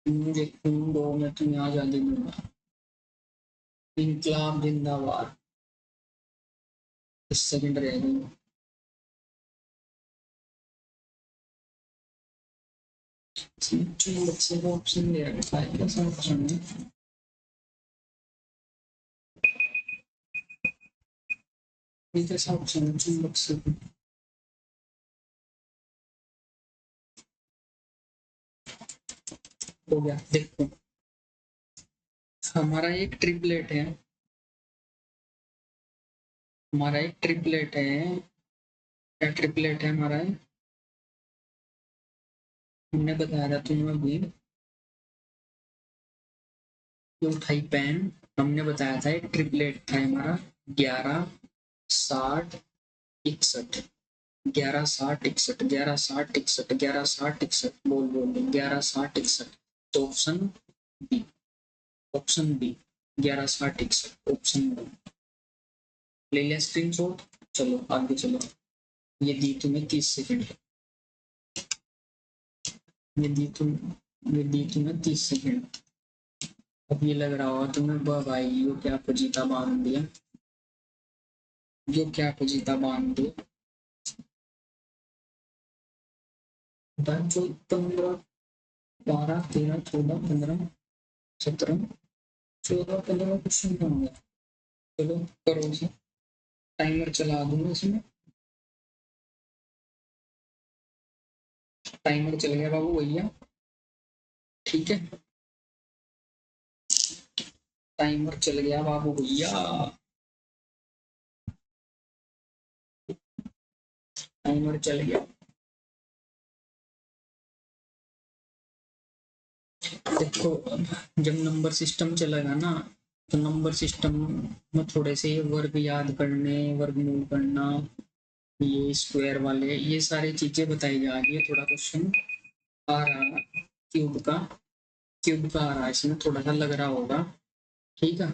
मुझे खून दो मैं तुम्हें आजादी दूंगा, इनकलाब जिंदाबाद। 10 सेकंड रह गए, बच्चे को ऑप्शन दे रखा है, कैसा ऑप्शन है, ये कैसा ऑप्शन है, बच्चे हो गया। देखो हमारा एक ट्रिपलेट है, हमारा एक ट्रिपलेट है, क्या ट्रिपलेट है हमारा? हमने बताया था तुम्हें अभी, जो उठाई पेन, हमने बताया था एक ट्रिपलेट था हमारा 11 60 61, 11 60 61, 11 60 61, 11 60 61, बोल बोल 11 60 61। तो option B, option B 11 60 61, option B. ले लिया स्क्रीनशॉट? चलो आगे चलो। ये दी तुम्हें 30 सेकंड, ये दी तुम ये दी तुम्हें 30 सेकंड। अब ये लग रहा होगा तुम्हें, वाह भाई यो क्या फजीता बांध दिया, यो क्या फजीता बांध दिया। 15 12 13 14 15 17 14 15 क्वेश्चन होंगे। चलो करो इसे, टाइमर चला दूंगा इसमें। टाइमर चल गया बाबू भैया, ठीक है, टाइमर चल गया बाबू भैया, टाइमर चल गया। देखो अब जब नंबर सिस्टम चलेगा ना, तो नंबर सिस्टम में थोड़े से वर्ग याद करने, वर्गमूल करना, ये स्क्वायर वाले, ये सारी चीजें बताई जा रही है। थोड़ा क्वेश्चन आ रहा क्यूब का, क्यूब का आ रहा है, इसमें थोड़ा सा लग रहा होगा, ठीक है।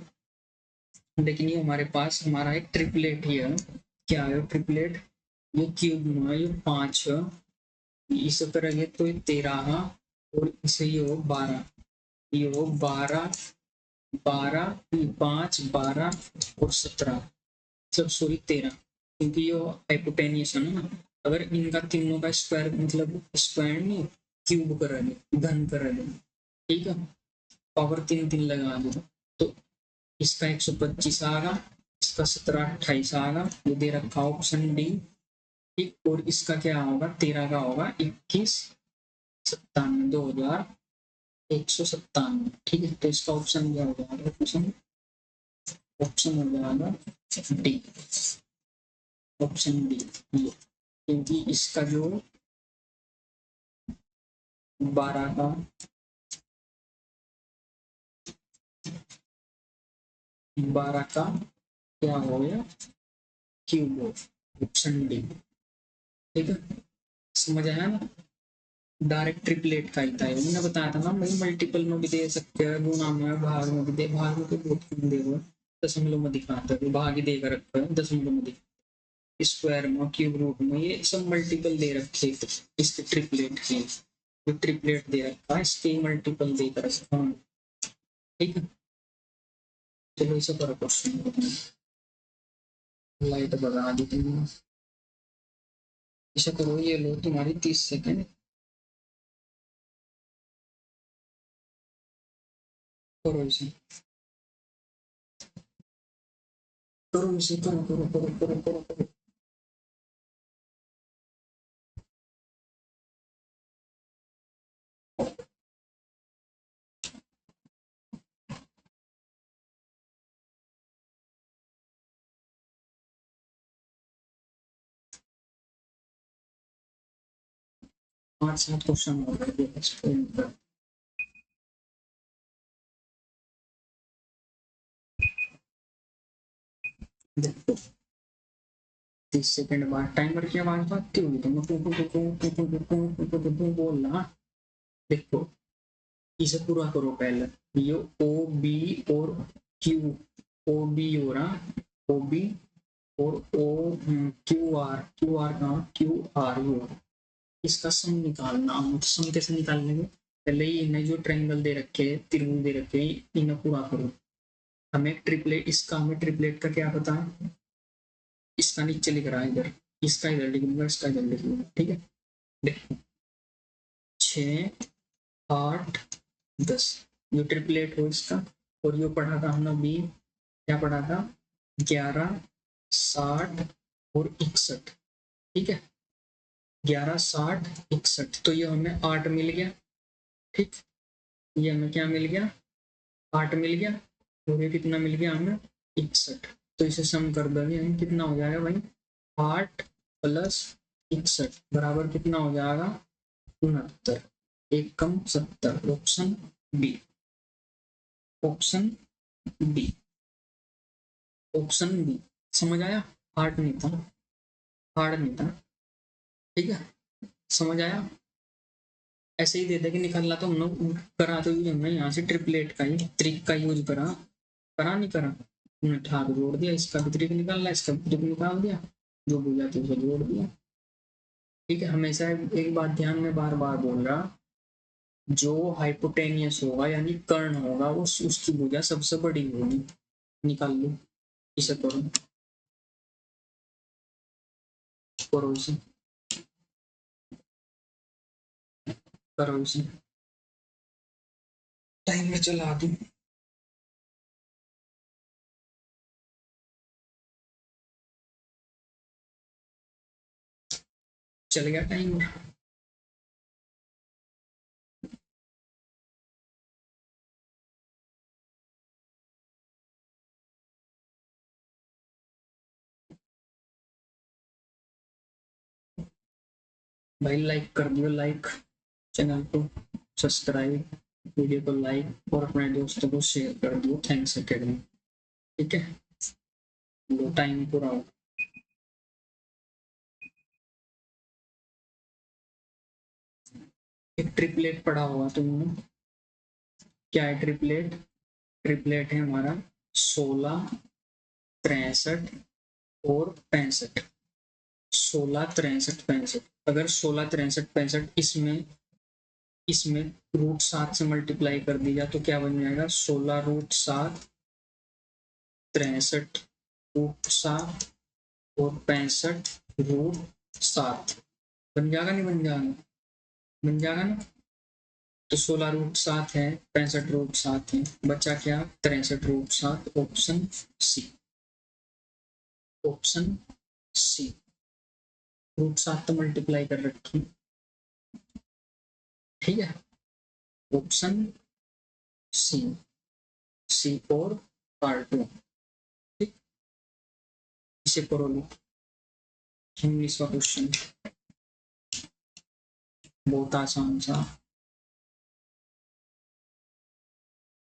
लेकिन ये हमारे पास हमारा एक ट्रिपलेट ही है। क्या है ट्रिपलेट? ये क्यूब में ये 5, इस करेंगे तो ये 13, और इसे ये हो 12, ये हो 12 12 5 12 और 17, सब सॉरी 13, क्योंकि ये हाइपोटेनियस है ना। अगर इनका तीनों का स्क्वायर, मतलब स्क्वायर नहीं, क्यूब करेंगे, घन करेंगे, ठीक है, पावर 3 3 लगा दो, तो इसका 125 आएगा, इसका 17 28 आएगा, ये दे रखा ऑप्शन डी, ठीक। और इसका क्या होगा, 13 का होगा 21 97 2197, ठीक है। तो इसका ऑप्शन क्या हो जाएगा, ऑप्शन ऑप्शन हो जाएगा डी, ऑप्शन डी, क्योंकि इसका जो 12 का 12 का क्या हो गया, क्यूब, ऑप्शन डी, ठीक है। समझ आया ना? डायरेक्ट ट्रिपलेट का ही था, मैंने बताया था ना भाई, मल्टीपल में भी दे सकते हैं, गुणा में, भाग में भी दे, भाग में तो बहुत कम दे दो, दशमलव में दिखाता है, भाग ही देकर रखा है, दशमलव में दिखा, स्क्वायर में, क्यूब रूट में, ये सब मल्टीपल दे रखे इसके ट्रिपलेट के, जो ट्रिपलेट दे रखा है इसके मल्टीपल देकर रखा है, ठीक है। चलो इसे करो क्वेश्चन, लाइट भगा दी तुमने, इसे करो, ये लो तुम्हारी 30 सेकंड, करो इसे, करो इसे, करो करो करो करो करो करो। 5 7 क्वेश्चन हो गए। देखो 30 सेकंड बाद टाइमर की आवाज आती होगी, तो मैं बोल रहा, देखो इसे पूरा करो पहले, ये ओ बी और क्यू, ओ बी हो रहा, ओ बी और ओ क्यू आर का क्यू आर हो, इसका सम निकालना, हम तो सम कैसे निकालेंगे, पहले ही इन्हें जो ट्रायंगल दे रखे, त्रिभुज दे रखे, इन्हें पूरा करो। हमें ट्रिपलेट, इसका हमें ट्रिपलेट का क्या पता है, इसका नीचे लिख रहा है इधर, इसका इधर लिख दूंगा, इसका इधर लिख दूंगा, ठीक है। देखो 6 8 10, ये ट्रिपलेट हो इसका, और ये पढ़ा था हमने अभी, क्या पढ़ा था, 11 60 और 61, ठीक है, 11 60 61, तो ये हमें 8 मिल गया, ठीक। ये हमें क्या मिल गया, 8 मिल गया, और ये कितना मिल गया हमें, 61। तो इसे सम कर दोगे हम, कितना हो जाएगा भाई, 8 प्लस 61 बराबर कितना हो जाएगा, 69। एक कम 70, option B, option B, option B. समझ आया, हार्ड नहीं था, हार्ड नहीं था, ठीक है, समझ आया। ऐसे ही दे दे के निकालना तो हम लोग करा, तो ये हमने यहाँ से ट्रिपलेट का ही ट्रिक का यूज करा, करा नहीं करा, हमने ठाक जोड़ दिया, इसका भी ट्रिक निकालना, इसका भी ट्रिक निकाल दिया, जो भूल जाते उसे जोड़ दिया। ठीक है, हमेशा एक बात ध्यान में बार बार बोल रहा, जो हाइपोटेनियस होगा यानी कर्ण होगा उसकी भुजा सबसे बड़ी होगी। निकाल लो, इसे करो, करो इसे, करो इसे, टाइम में चला दूं, चल गया टाइम। भाई लाइक कर दियो, लाइक, चैनल को सब्सक्राइब, वीडियो को लाइक और अपने दोस्तों को शेयर कर दियो, थैंक्स अकेडमी। ठीक है, लो टाइम पूरा हो। एक ट्रिपलेट पढ़ा हुआ तुमने, क्या है ट्रिपलेट, ट्रिपलेट है हमारा 16, 63 और 65। 16, 63, 65, अगर 16, 63, 65 इसमें इसमें √7 से मल्टीप्लाई कर दिया तो क्या बन जाएगा, 16 √7, 63 √7 और 65 √7, बन जाएगा नहीं बन जाएगा, बन जाएगा ना। तो 16 √7 है, 65 √7 है, बचा क्या, 63 √7, ऑप्शन सी, ऑप्शन सी। √7 तो मल्टीप्लाई कर रखी, ठीक है, ऑप्शन सी, सी और R2। ठीक, इसे करो लो, 19वां क्वेश्चन, बहुत आसान सा,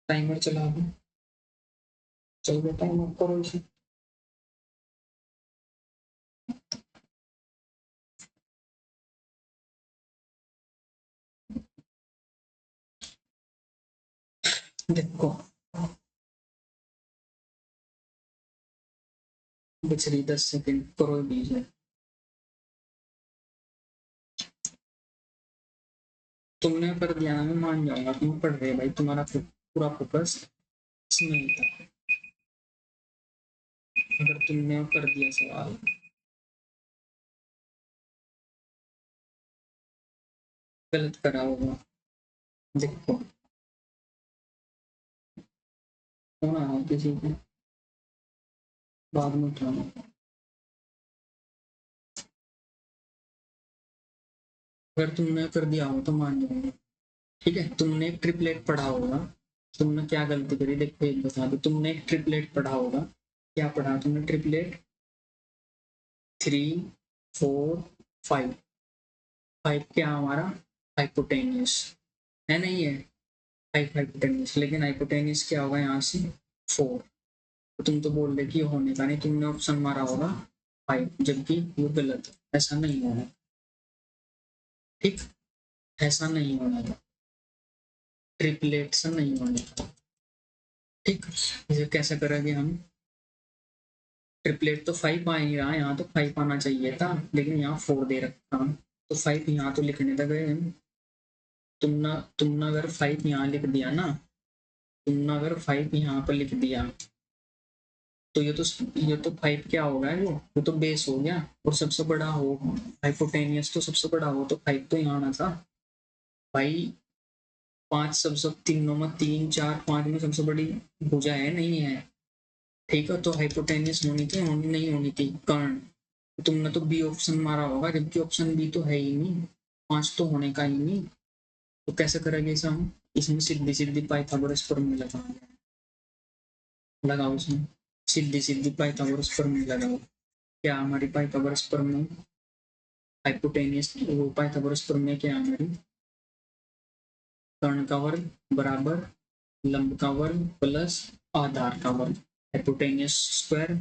टाइमर चला दो, चल गया टाइमर, करो इसे। देखो बच रही 10 सेकेंड, करो बीज है, तुमने कर दिया ना, मैं मान जाऊंगा तुम पढ़ रहे भाई, तुम्हारा पूरा फोकस इसमें ही था, अगर तुमने कर दिया सवाल, गलत करा होगा। देखो कौन आया किसी को, बाद में उठाना, अगर तुमने कर दिया हो तो मान जाऊंगा। ठीक है, तुमने एक ट्रिपलेट पढ़ा होगा, तुमने क्या गलती करी देखो, एक बता दो, तुमने एक ट्रिपलेट पढ़ा होगा, क्या पढ़ा तुमने, ट्रिपलेट 3, 4, 5, 5 क्या हमारा हाइपोटेनियस है, नहीं है 5 हाइपोटेनियस, लेकिन हाइपोटेनियस क्या होगा यहाँ से 4, तो तुम तो बोल रहे कि होने का नहीं, तुमने ऑप्शन मारा होगा 5, जबकि वो गलत है, ऐसा नहीं होना, ठीक, ऐसा नहीं होना था, ट्रिपलेट से नहीं होने का। ठीक, इसे कैसे करेंगे हम, ट्रिपलेट तो 5 आ ही रहा है, यहाँ तो 5 आना चाहिए था, लेकिन यहाँ 4 दे रखा, तो 5 यहाँ तो लिखने लग गए हम। तुमने अगर 5 यहाँ लिख दिया ना, तुमने अगर 5 यहाँ पर लिख दिया, तो ये तो 5 क्या होगा, वो तो बेस हो गया, और सबसे बड़ा हो हाइपोटेनियस, तो सबसे बड़ा हो तो 5 तो यहाँ आना था भाई। 5 सबसे तीनों में, 3, 4, 5 में सबसे बड़ी भुजा है, नहीं है, ठीक है, तो हाइपोटेनियस होनी थी, होनी नहीं होनी थी कर्ण, तुमने तो बी ऑप्शन मारा होगा, जबकि ऑप्शन बी तो है ही नहीं, 5 तो होने का ही नहीं, तो कैसे करेंगे इसे हम, इसमें सीधी सीधी पाइथागोरस प्रमेय लगाओ इसमें सीधी सीधी पाइथागोरस प्रमेय लगाओ। क्या हमारी पाइथागोरस प्रमेय हाइपोटेनियस वो पाइथागोरस प्रमेय क्या हमारी कर्ण का वर्ग बराबर लंब का वर्ग प्लस आधार का वर्ग हाइपोटेनियस स्क्वायर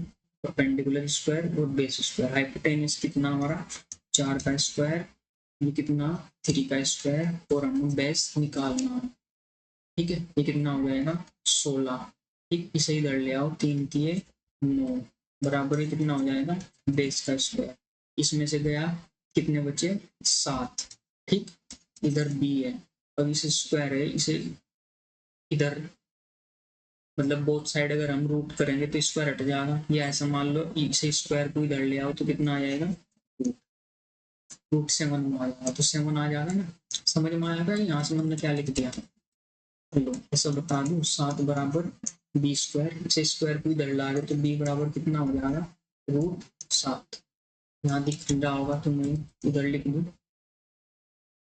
परपेंडिकुलर स्क्वायर और बेस स्क्वायर। हाइपोटेनियस कितना हमारा 4 का स्क्वायर ये कितना 3 का स्क्वायर और हमें बेस निकालना है। ठीक है ये कितना हो जाएगा 16। ठीक इसे इधर ले आओ 3 किए 9 बराबर ये कितना हो जाएगा बेस का स्क्वायर। इसमें से गया कितने बचे 7। ठीक इधर बी है अब इसे स्क्वायर है इसे इधर मतलब बोथ साइड अगर हम रूट करेंगे तो स्क्वायर हट जाएगा या ऐसा मान लो इसे स्क्वायर को इधर ले आओ तो कितना आ जाएगा रूट 7 आ जाएगा तो 7 आ जाएगा ना। समझ में आएगा यहाँ से मैंने क्या लिख दिया लो ऐसा बता दूं 7 बराबर बी स्क्वायर इसे स्क्वायर को इधर ला तो बी बराबर कितना हो जाएगा रूट 7। यहाँ दिख रहा होगा तो मैं इधर लिख दूं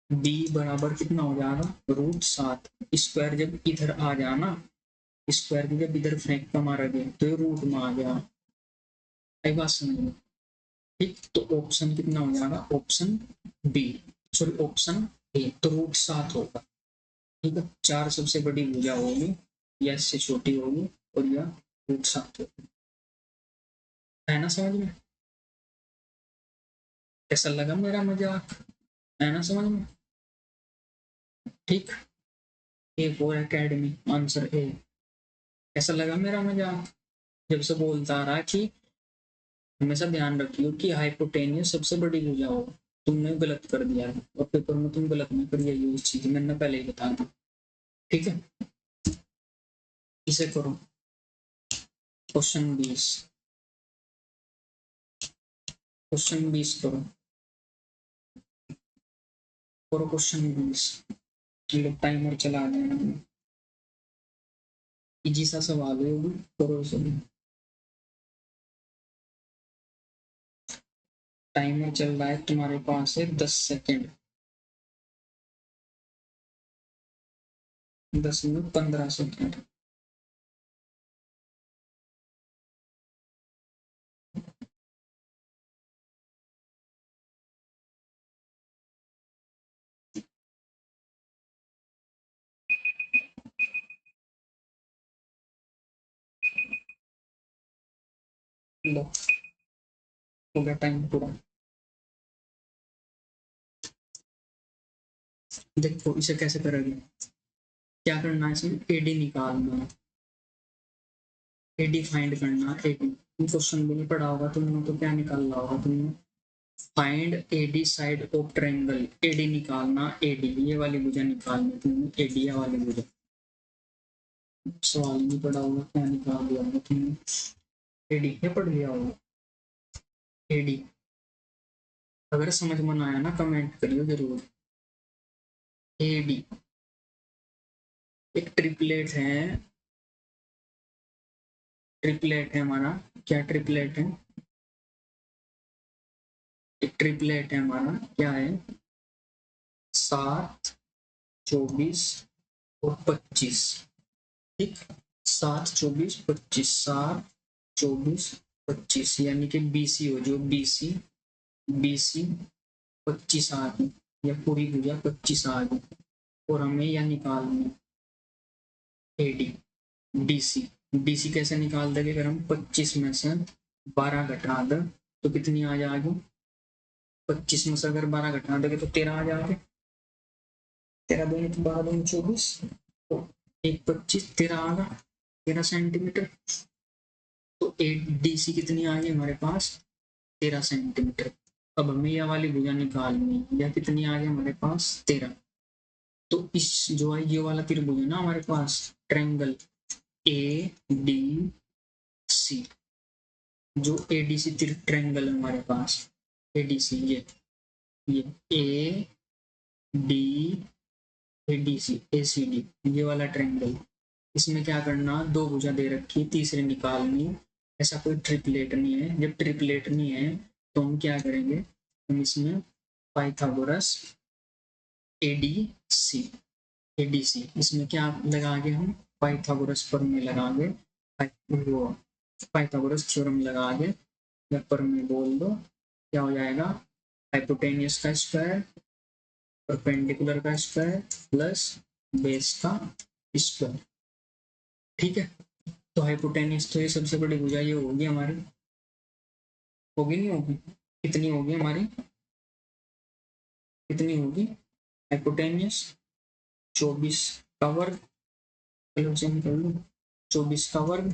बी बराबर कितना हो जाएगा रूट 7। स्क्वायर जब इधर आ जाना स्क्वायर को जब इधर फेंक का मारा गया तो ये रूट में आ गया। आई बात समझ में। ठीक तो ऑप्शन कितना हो जाएगा option B sorry option A तो रूट 7 होगा। ठीक है 4 सबसे बड़ी भुजा होगी या इससे छोटी होगी और यह रूट 7 होगी। है ना समझ में। कैसा लगा मेरा मजाक है ना समझ में। ठीक A for academy answer A. कैसा लगा मेरा मजाक। जब से बोलता आ रहा कि हमेशा ध्यान रखियो कि हाइपोटेनियस सबसे बड़ी भुजा हो तुमने गलत कर दिया है और पेपर में तुम गलत नहीं करिए इस चीज मैंने पहले ही बता दी। ठीक है इसे करो क्वेश्चन 20 करो क्वेश्चन 20 लोग टाइमर चला देना इजी सा सवाल है वो करो सभी। टाइमर चल रहा है तुम्हारे पास है 10 सेकेंड 10 मिनट 15 सेकेंड। लो हो गया टाइम पूरा। देखो इसे कैसे करोगे क्या करना है इसमें एडी निकालना है एडी फाइंड करना एडी क्वेश्चन भी नहीं पढ़ा होगा तुमने तो क्या निकालना होगा तुमने find AD side of triangle AD निकालना एडी ये वाली भुजा निकालनी तुमने एडी वाली भुजा। सवाल नहीं पढ़ा होगा क्या निकाल दिया होगा तुमने एडी क्या पढ़ लिया होगा एडी। अगर समझ में आया ना कमेंट करियो जरूर। एडी एक ट्रिपलेट है हमारा क्या ट्रिपलेट है एक ट्रिपलेट है हमारा क्या है 7 24 और 25। ठीक 7 24 25 7 24 25 यानी कि बीसी हो जो बीसी 25 आ गई या पूरी भुजा 25 आ गई और हमें यह निकालनी एडी डीसी। डीसी कैसे निकाल देंगे अगर हम 25 में से 12 घटा दें तो कितनी आ जाएगी 25 में से अगर 12 घटा देंगे तो 13 आ जाएगा 13 दूनी तो 12 दूनी 24 तो 1 25 13 आ गया 13 सेंटीमीटर। तो डीसी कितनी आ गई हमारे पास 13 सेंटीमीटर। अब हमें यह वाली भुजा निकालनी है या कितनी आ गई हमारे पास 13। तो इस जो है ये वाला त्रिभुज है ना हमारे पास ट्रायंगल ए डी सी जो एडीसी ट्रायंगल है हमारे पास एडीसी ये ए डी एडीसी एसीडी ये वाला ट्रायंगल। इसमें क्या करना दो भुजा दे रखी तीसरी निकालनी। ऐसा कोई ट्रिपलेट नहीं है जब ट्रिपलेट नहीं है तो हम क्या करेंगे हम इसमें पाइथागोरस एडीसी एडीसी, इसमें क्या लगा के हम पाइथागोरस प्रमेय लगा के वो पाइथागोरस थ्योरम लगा के या प्रमेय बोल दो, क्या हो जाएगा, हाइपोटेनियस का स्क्वायर, परपेंडिकुलर का स्क्वायर प्लस बेस का स्क्वायर। ठीक है, तो हाइपोटेनियस तो ये सबसे बड़ी भुजा ये होगी हमारी, होगी नहीं होगी, कितनी होगी हमारी, कितनी होगी हाइपोटेनियस, 24 का वर्ग, चलो चेंज कर लो, 24 का वर्ग।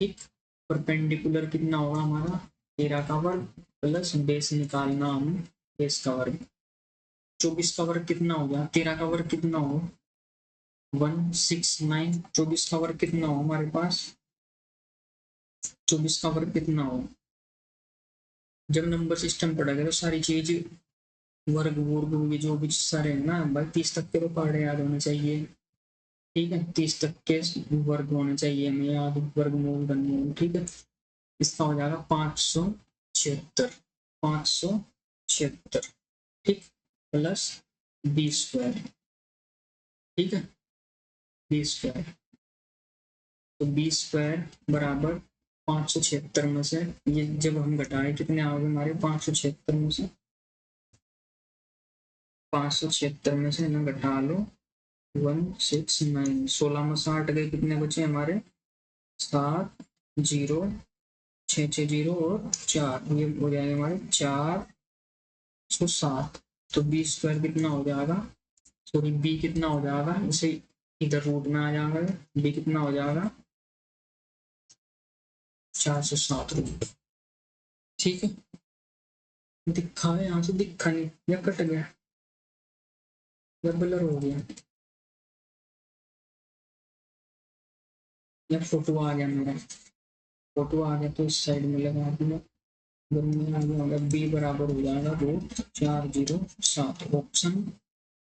ठीक, परपेंडिकुलर कितना होगा हमारा, 13 का वर्ग प्लस बेस निकालना हम, बेस का वर्ग, 24 का वर्ग कितना हो गया, 13 का वर्ग कितना हो, 169, 24 का वर्ग कितना हो हमारे पास, 24 का वर्ग कितना हो, जब नंबर सिस्टम पढ़ेगा तो सारी चीज वर्ग वर्ग जो भी सारे है ना भाई, 30 तक के तो पढ़े याद होने चाहिए। ठीक है, 30 तक के वर्ग होने चाहिए हमें याद, वर्गमूल घनमूल। ठीक है, इसका हो जाएगा 576, 576। ठीक, प्लस बी स्क्वायर। ठीक है, बी स्क्वायर, तो बी स्क्वायर बराबर 576 में से ये जब हम घटाए कितने आओगे हमारे, 576 में से, 576 में से ना घटा लो 169, 16 में 60 गए, कितने बचे हमारे, 7, 0, 6 6 0 और 4, ये हो जाएंगे हमारे 407। तो बी स्क्वायर कितना हो जाएगा, सॉरी बी कितना हो जाएगा, इसे इधर रूट में आ जाएगा, बी कितना हो जाएगा 407 रूट। ठीक है, दिखा है यहाँ से, दिखा नहीं या कट गया या ब्लर हो गया या फोटो आ गया मेरा, फोटो आ गया तो इस साइड में लगा दिया, में आ गया होगा बी बराबर हो जाएगा रूट 407, ऑप्शन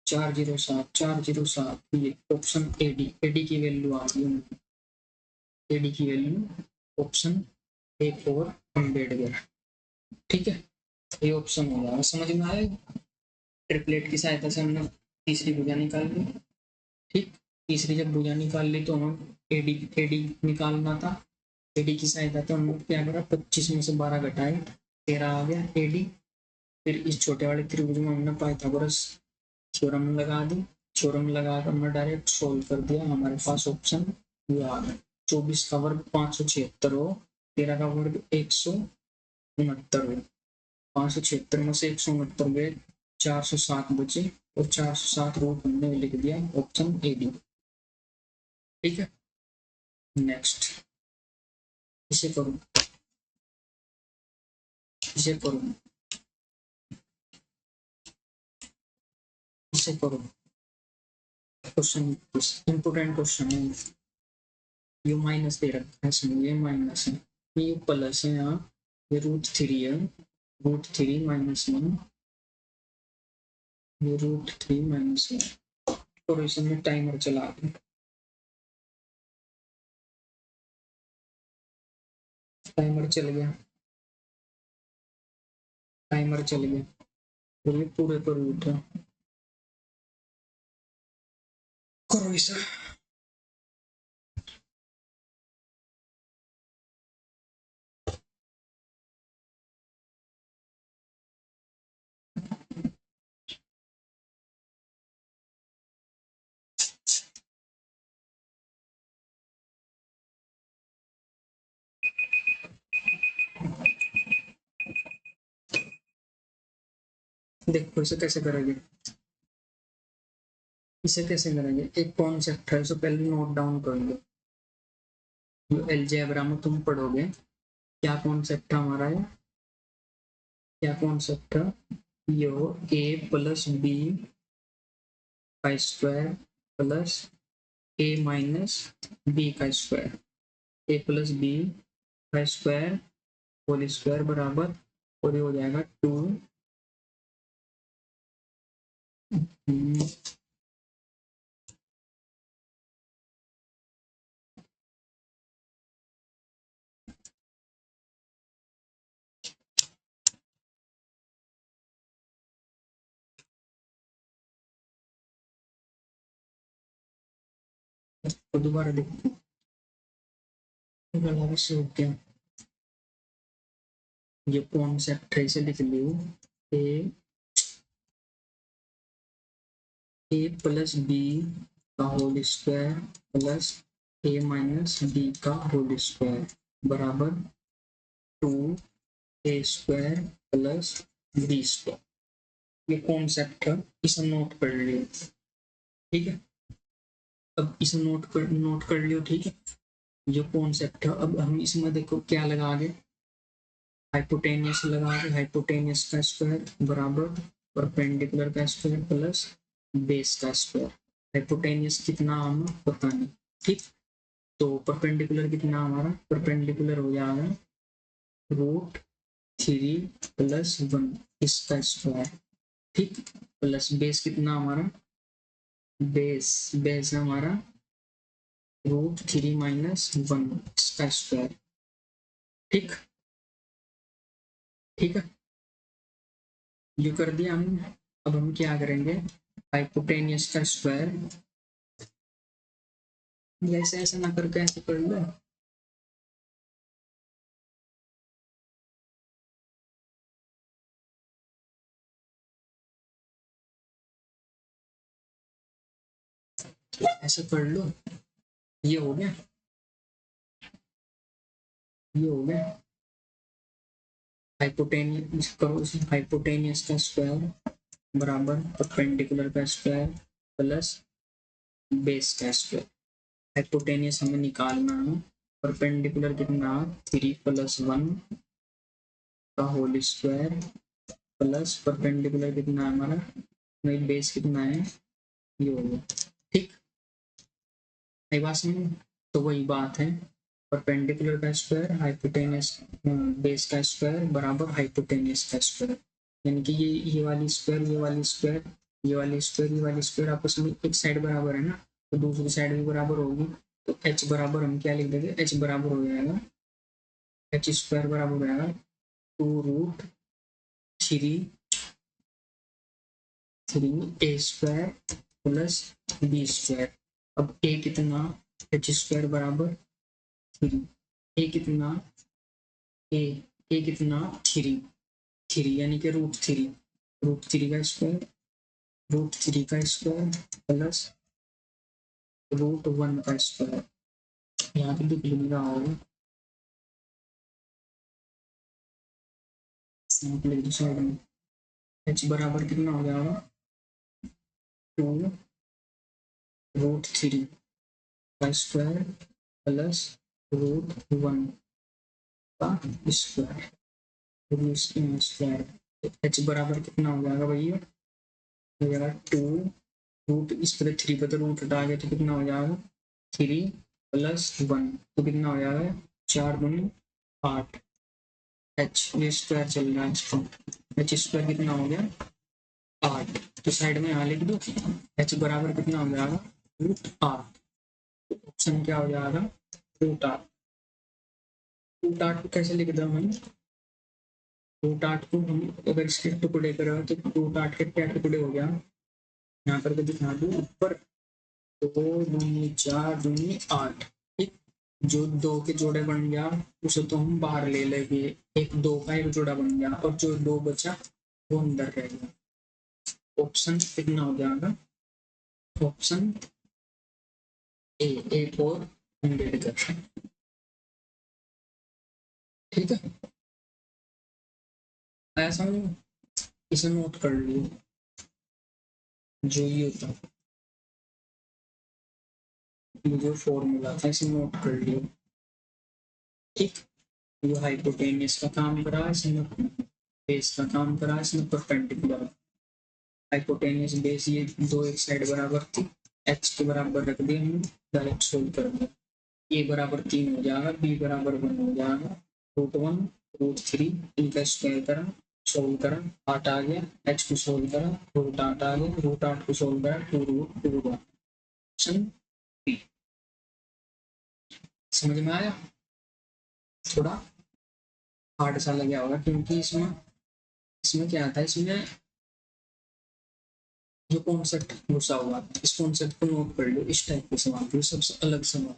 407, 407, ये ऑप्शन एडी, एडी की वैल्यू आ गई, एडी की वैल्यू ऑप्शन ए फोर अम्बेड गया। ठीक है, ये ऑप्शन हो जाएगा, समझ में आया, ट्रिपलेट की सहायता से हमने तीसरी भुजा निकाल ली। ठीक, तीसरी जब भुजा निकाल ली तो हमें एडी एडी निकालना था, एडी की सहायता से हमने क्या करा, 25 में से 12 घटाए, 13 आ गया एडी। फिर इस छोटे वाले त्रिभुज में हमने पाइथागोरस थ्योरम लगा दी, थ्योरम लगाकर हमने डायरेक्ट सोल्व कर दिया, हमारे पास ऑप्शन ये आ गया, 24 का वर्ग 576 हो, 13 का वर्ग 169 हो, 576 में से 169 गए, 407 बचे, और 407 रूट हमने लिख दिया, ऑप्शन ए डी। ठीक है, नेक्स्ट, इसे करूँ, इसे करूँ, इसे करूँ, क्वेश्चन इंपोर्टेंट क्वेश्चन है, ये माइनस दे रखा है इसमें, ये माइनस है, ये प्लस है यहाँ, ये √3 है, √3 -1, ये √3 -1, और इसमें टाइमर चला दें, टाइमर चल गया, टाइमर चल गया, तो ये पूरे पर रूट है, करो इसे। देखो इसे कैसे करेंगे, इसे कैसे करेंगे, एक कॉन्सेप्ट है, इसे पहले नोट डाउन कर लो, जो अलजेब्रा में तुम पढ़ोगे, क्या कॉन्सेप्ट है हमारा, ये क्या कॉन्सेप्ट है, यो ए प्लस बी का स्क्वायर प्लस ए माइनस बी का स्क्वायर, ए प्लस बी का स्क्वायर होल स्क्वायर बराबर, और ये हो जाएगा 2, तो दोबारा देखते हैं, गलत से हो गया। ये कॉन्सेप्ट है, इसे लिख लियो, ए प्लस बी का होल स्क्वायर प्लस ए माइनस बी का होल स्क्वायर बराबर 2 ए स्क्वायर प्लस बी स्क्वायर। ये कॉन्सेप्ट है, इसे नोट कर लियो, ठीक है। अब इसे नोट कर लियो, ठीक है। जो कॉन्सेप्ट है, अब हम इसमें देखो क्या लगा आगे, हाइपोटेनियस लगा के, हाइपोटेनियस का स्क्वायर बराबर परपेंडिकुलर का स्क्वायर प्लस बेस का स्क्वायर। हाइपोटेनियस कितना हमें पता नहीं, ठीक। तो परपेंडिकुलर कितना हमारा, परपेंडिकुलर हो जाएगा √3 प्लस 1 इसका स्क्वायर, ठीक। प्लस बेस कितना हमारा, बेस हमारा √3 माइनस 1 इसका स्क्वायर, ठीक। ठीक है, ये कर दिया हम। अब हम क्या करेंगे, हाइपोटेनियस का स्क्वायर, ऐसे ऐसे ना करके ऐसे कर लो, ऐसे कर लो। ये हो गया, ये हो गया। हाइपोटेनियस करो, हाइपोटेनियस का स्क्वायर बराबर परपेंडिकुलर का स्क्वायर प्लस बेस का स्क्वायर। हाइपोटेनियस हमें निकालना है, परपेंडिकुलर कितना 3 प्लस 1 का होल स्क्वायर प्लस परपेंडिकुलर कितना है हमारा, नहीं बेस कितना है, ये हो गया, ठीक। नहीं बात समझ, तो वही बात है, परपेंडिकुलर का स्क्वायर हाइपोटेनियस बेस का स्क्वायर बराबर हाइपोटेनियस का स्क्वायर। यानी कि ये वाली स्क्वायर, ये वाली स्क्वायर, ये वाली स्क्वायर, ये वाली स्क्वायर आपस में एक साइड बराबर है ना, तो दूसरी साइड भी बराबर होगी। तो h बराबर हम क्या लिख देंगे, h बराबर हो जाएगा, एच स्क्वायर बराबर हो जाएगा 2√3 ए स्क्वायर प्लस बी स्क्वायर। अब ए कितना, एच स्क्वायर बराबर 3, ए कितना, ए ए कितना 3 यानी कि √3 का स्क्वायर, √3 का स्क्वायर प्लस √1 का स्क्वायर। यहाँ पे लिख लिखा होगा, लिख दो साइड में, एच बराबर कितना हो जाएगा 2√3 का स्क्वायर प्लस √1 का स्क्वायर स्क्वायर। एच बराबर कितना हो जाएगा भैया, हो जाएगा 2 इस पर 3 पर तो रूट हटा गया, तो कितना हो जाएगा 3 प्लस 1, तो कितना हो जाएगा 4 दूनी 8। एच ये स्क्वायर चल रहा है इसको, एच स्क्वायर कितना हो गया 8, तो साइड में यहाँ लिख दो, एच बराबर कितना हो जाएगा √8। तो ऑप्शन क्या हो जाएगा √8। √8 को कैसे लिख दो हम, √8 को हम अगर इसके टुकड़े करें तो √8 के क्या टुकड़े हो गया, यहाँ करके दिखा दो ऊपर, 2 दूनी 4 दूनी 8, ठीक। जो 2 के जोड़े बन गया उसे तो हम बाहर ले लेंगे, एक 2 का एक जोड़ा बन गया, और जो 2 बचा वो अंदर रह गया। ऑप्शन कितना हो जाएगा, ऑप्शन ए और 100 का, ठीक है। ऐसा इसे नोट कर लियो, जो ये था, ये जो फॉर्मूला था इसे नोट कर लियो, ठीक। ये हाइपोटेनियस का काम करा, इसमें बेस का काम करा, इसमें परपेंडिकुलर। हाइपोटेनियस बेस ये दो एक साइड बराबर थी, एच के बराबर रख दिया हमने, डायरेक्ट सोल्व कर दिया। ए बराबर 3 हो जाएगा, बी बराबर 1 हो जाएगा, √1 √3 इनका स्क्वायर करा, सोल्व करा, 8 आ गया, एच को सोल्व करा, √8 आ गया, √8 को सोल्व करा, 2√2 ऑप्शन बी। समझ में आया, थोड़ा हार्ड सा लग गया होगा, क्योंकि इसमें इसमें क्या था, इसमें ये कॉन्सेप्ट घुसा हुआ है, इस कॉन्सेप्ट को नोट कर लो। इस टाइप के सवाल जो सबसे अलग सवाल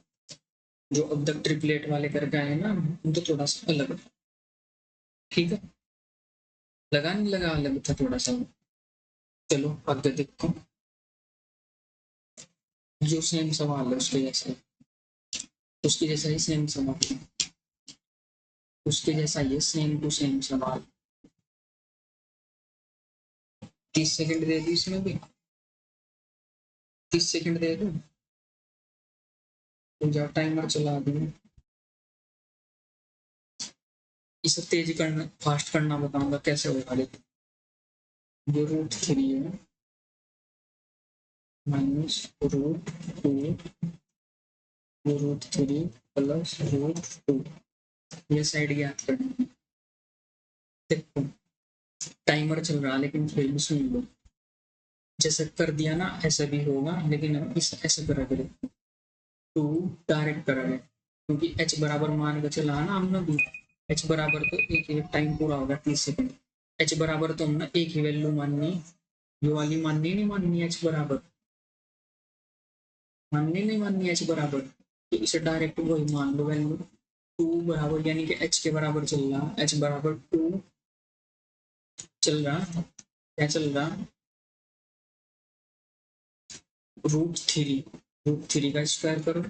जो अब तक ट्रिपलेट वाले करके आए ना, उनको थोड़ा सा अलग था। ठीक है, लगा नहीं लगा, अलग था थोड़ा सा। चलो आगे देखो, जो सेम सवाल है उसके जैसा, उसके जैसा ही सेम सवाल, उसके जैसा ये सेम टू सेम सवाल। 30 सेकंड दे दी इसमें भी, 30 सेकंड दे दो तो जा टाइमर चला दूँ। इसे तेज करना, फास्ट करना बताऊंगा कैसे होगा। लेकिन जो √3 है माइनस √2, √3 प्लस √2, ये साइड ज्ञात करनी है। देखो टाइमर चल रहा लेकिन फिर भी सुन लो, जैसे कर दिया ना ऐसे भी होगा, लेकिन हम इस ऐसे करेंगे, टू डायरेक्ट करेंगे, क्योंकि h बराबर मान के चला ना हमने भी, h बराबर तो एक टाइम पूरा होगा 30 सेकंड, h बराबर तो हमने एक ही वैल्यू माननी, ये वाली माननी नहीं माननी, h बराबर माननी नहीं माननी, h बराबर, तो इसे डायरेक्ट वही मान लो वैल्यू 2 बराबर, यानी कि h के बराबर चल रहा, h बराबर 2 चल रहा, क्या चल रहा, √3, √3 का स्क्वायर करो,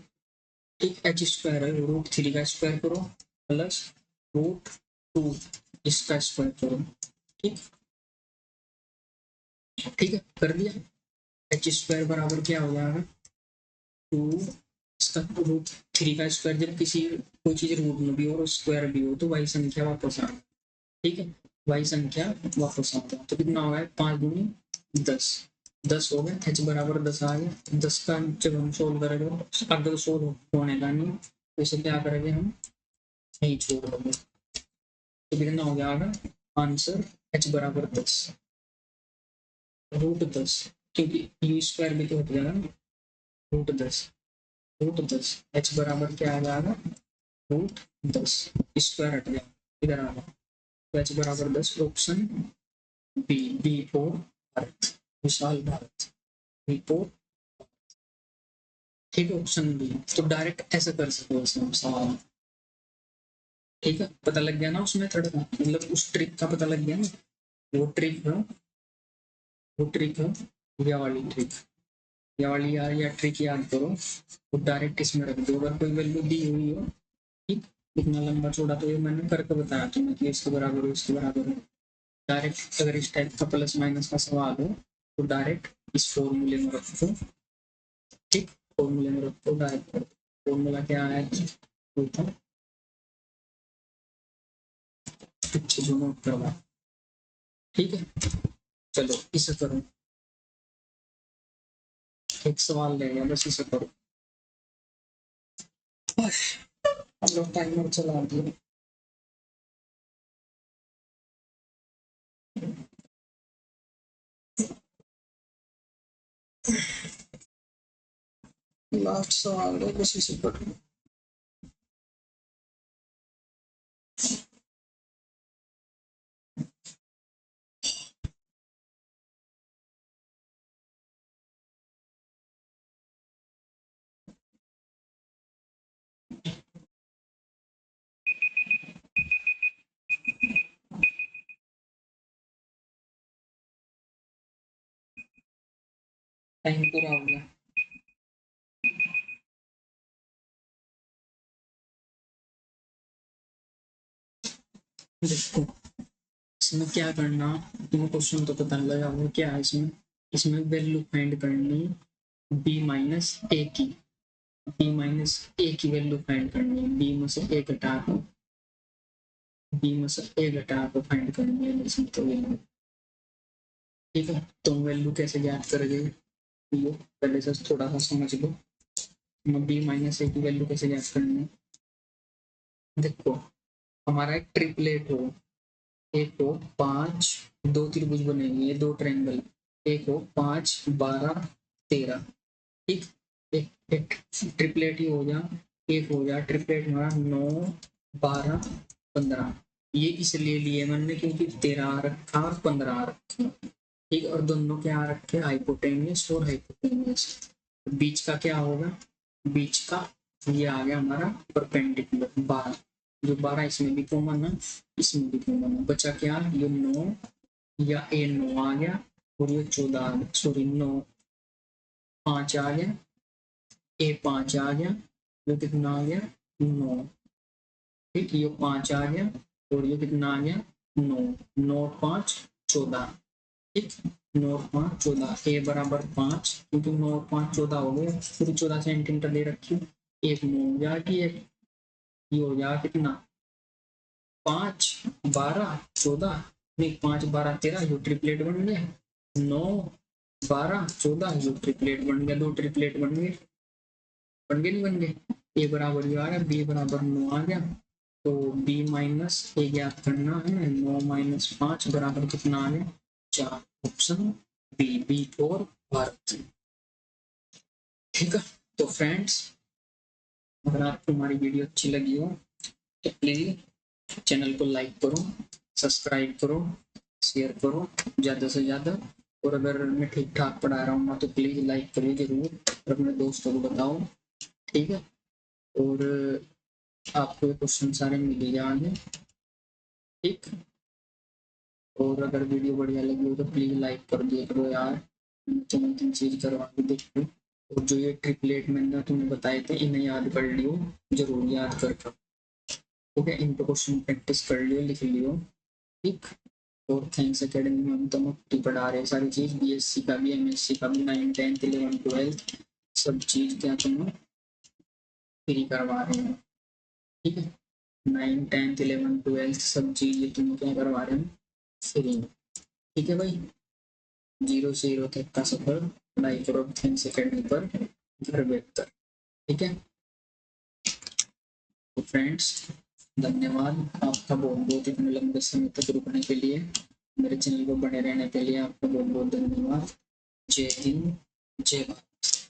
ठीक, h स्क्वायर है, √3 का स्क्वायर करो प्लस √2 इसका स्क्वायर करो। ठीक, ठीक है, कर दिया। h स्क्वायर बराबर क्या हो जाएगा, 2 इसका √3 का स्क्वायर, जब किसी कोई चीज रूट में भी हो और स्क्वायर भी हो तो वही संख्या वापस आ, ठीक है, वही संख्या वापस आता है। तो कितना हो गया, 5 दूनी 10, 10 हो गया, h बराबर 10 आ गया। 10 का जब हम सोल्व करेंगे, अब तो सोल्व होने का नहीं, तो इसे क्या करेंगे हम, यही छोड़ देंगे। तो कितना हो जाएगा आंसर, h बराबर 10, √10, क्योंकि यू स्क्वायर भी तो हट जाएगा ना, √10, √10, h बराबर क्या आ जाएगा, √10, स्क्वायर हट गया, इधर आ गया, तो h बराबर 10, option B, B for Bharat, विशाल भारत, बी फॉर, ठीक है, ऑप्शन बी। तो डायरेक्ट ऐसे कर सकते हो इसमें सवाल, ठीक है, पता लग गया ना उस मेथड का, मतलब उस ट्रिक का पता लग गया ना, वो ट्रिक है, वो ट्रिक है, या वाली ट्रिक, या वाली यार या ट्रिक याद करो, वो डायरेक्ट इसमें रख दो, अगर कोई वैल्यू दी हुई हो, ठीक, इतना लंबा चौड़ा तो ये मैंने करके बताया तुम्हें कि इसके बराबर हो, इसके बराबर हो, डायरेक्ट अगर इस टाइप का प्लस माइनस का सवाल हो तो डायरेक्ट इस फॉर्मूले में रखो, ठीक, फॉर्मूले में रखो डायरेक्ट, फॉर्मूला क्या है, अच्छे जो नोट करवा, ठीक है। चलो इसे करो, एक सवाल ले गया बस, इसे करो, हम लोग टाइमर चला दिए। लास्ट सवाल है, बस इसे करो। टाइम पूरा हो गया। देखो इसमें क्या करना, तुम्हें क्वेश्चन तो पता लगा वो क्या है, इसमें इसमें वैल्यू फाइंड करनी b माइनस ए की, b माइनस ए की वैल्यू फाइंड करनी है, b में से a घटा कर, b में से a घटा कर फाइंड करनी है इसमें तो वैल्यू, ठीक है। तुम वैल्यू कैसे ज्ञात करोगे, ये पहले से थोड़ा सा समझ लो, b माइनस ए की वैल्यू कैसे ज्ञात करनी है। देखो हमारा एक ट्रिपलेट हो, एक हो 5, दो त्रिभुज बनेंगे, दो ट्रायंगल, एक हो 5 12 13, ठीक, एक ट्रिपलेट ही हो जा, एक हो जा ट्रिपलेट हमारा 9 12 15, ये इसलिए लिए मैंने क्योंकि 13 रखा और 15 रखा, ठीक, और दोनों क्या रखे, हाइपोटेनियस और हाइपोटेनियस। बीच का क्या होगा, बीच का ये आ गया हमारा परपेंडिकुलर 12, जो 12 इसमें भी कॉमन है, इसमें भी कॉमन है, बचा क्या, ये 9 या ए 9 आ गया, और ये 14 आ गया, सॉरी 9 5 आ गया, ए 5 आ गया, ये कितना आ गया 9, ठीक, ये 5 आ गया, और ये कितना आ गया 9, 9 5 14, ठीक, 9 5 14, ए बराबर 5, क्योंकि 9 5 14 हो गए, फिर 14 सेंटीमीटर ले रखी, एक 9 हो जाएगी, एक ये हो जाएगा कितना 5 12 14, नहीं 5 12 13, ये ट्रिपलेट बन गया, 9 12 14, ये ट्रिपलेट बन गया, दो ट्रिपलेट बन गए, बन गए नहीं बन गए, ए बराबर ये आ गया, बी बराबर 9 आ गया, तो बी माइनस ए ज्ञात करना है, 9 माइनस 5 बराबर कितना आ गया 4, ऑप्शन बी, बी और भारत। ठीक है, तो फ्रेंड्स अगर आपको हमारी वीडियो अच्छी लगी हो तो प्लीज चैनल को लाइक करो, सब्सक्राइब करो, शेयर करो ज़्यादा से ज़्यादा, और अगर मैं ठीक ठाक पढ़ा रहा हूँ तो प्लीज़ लाइक करिए जरूर, और अपने दोस्तों को बताओ, ठीक है, और आपको ये क्वेश्चन सारे मिल जाएंगे, ठीक, और अगर वीडियो बढ़िया लगी हो तो प्लीज़ लाइक कर दिया करो यार, तीन तीन चीज़ करवा के देखो, और जो ये ट्रिपलेट मैंने तुम्हें बताए थे इन्हें याद कर लियो, जरूर याद कर, ठीक है, इनको क्वेश्चन प्रैक्टिस कर लियो, लिख लियो, ठीक, और थैंक्स एकेडमी में हम तो मुफ्त पढ़ा रहे हैं सारी चीज़, बीएससी का भी, एमएससी का भी, 9 10 11 12 सब चीज़ क्या तुम्हें फ्री करवा रहे हैं, ठीक है, 9 10 11 12 सब चीज़ तुम्हें क्या करवा रहे हैं फ्री, ठीक है भाई, 0 से हीरो तक का सफर पढ़ाई करो थैंक्स एकेडमी पर घर बैठकर, ठीक है, तो फ्रेंड्स धन्यवाद आपका बहुत बहुत इतने लंबे समय तक रुकने के लिए, मेरे चैनल को बने रहने के लिए आपका बहुत बहुत धन्यवाद, जय हिंद जय भारत।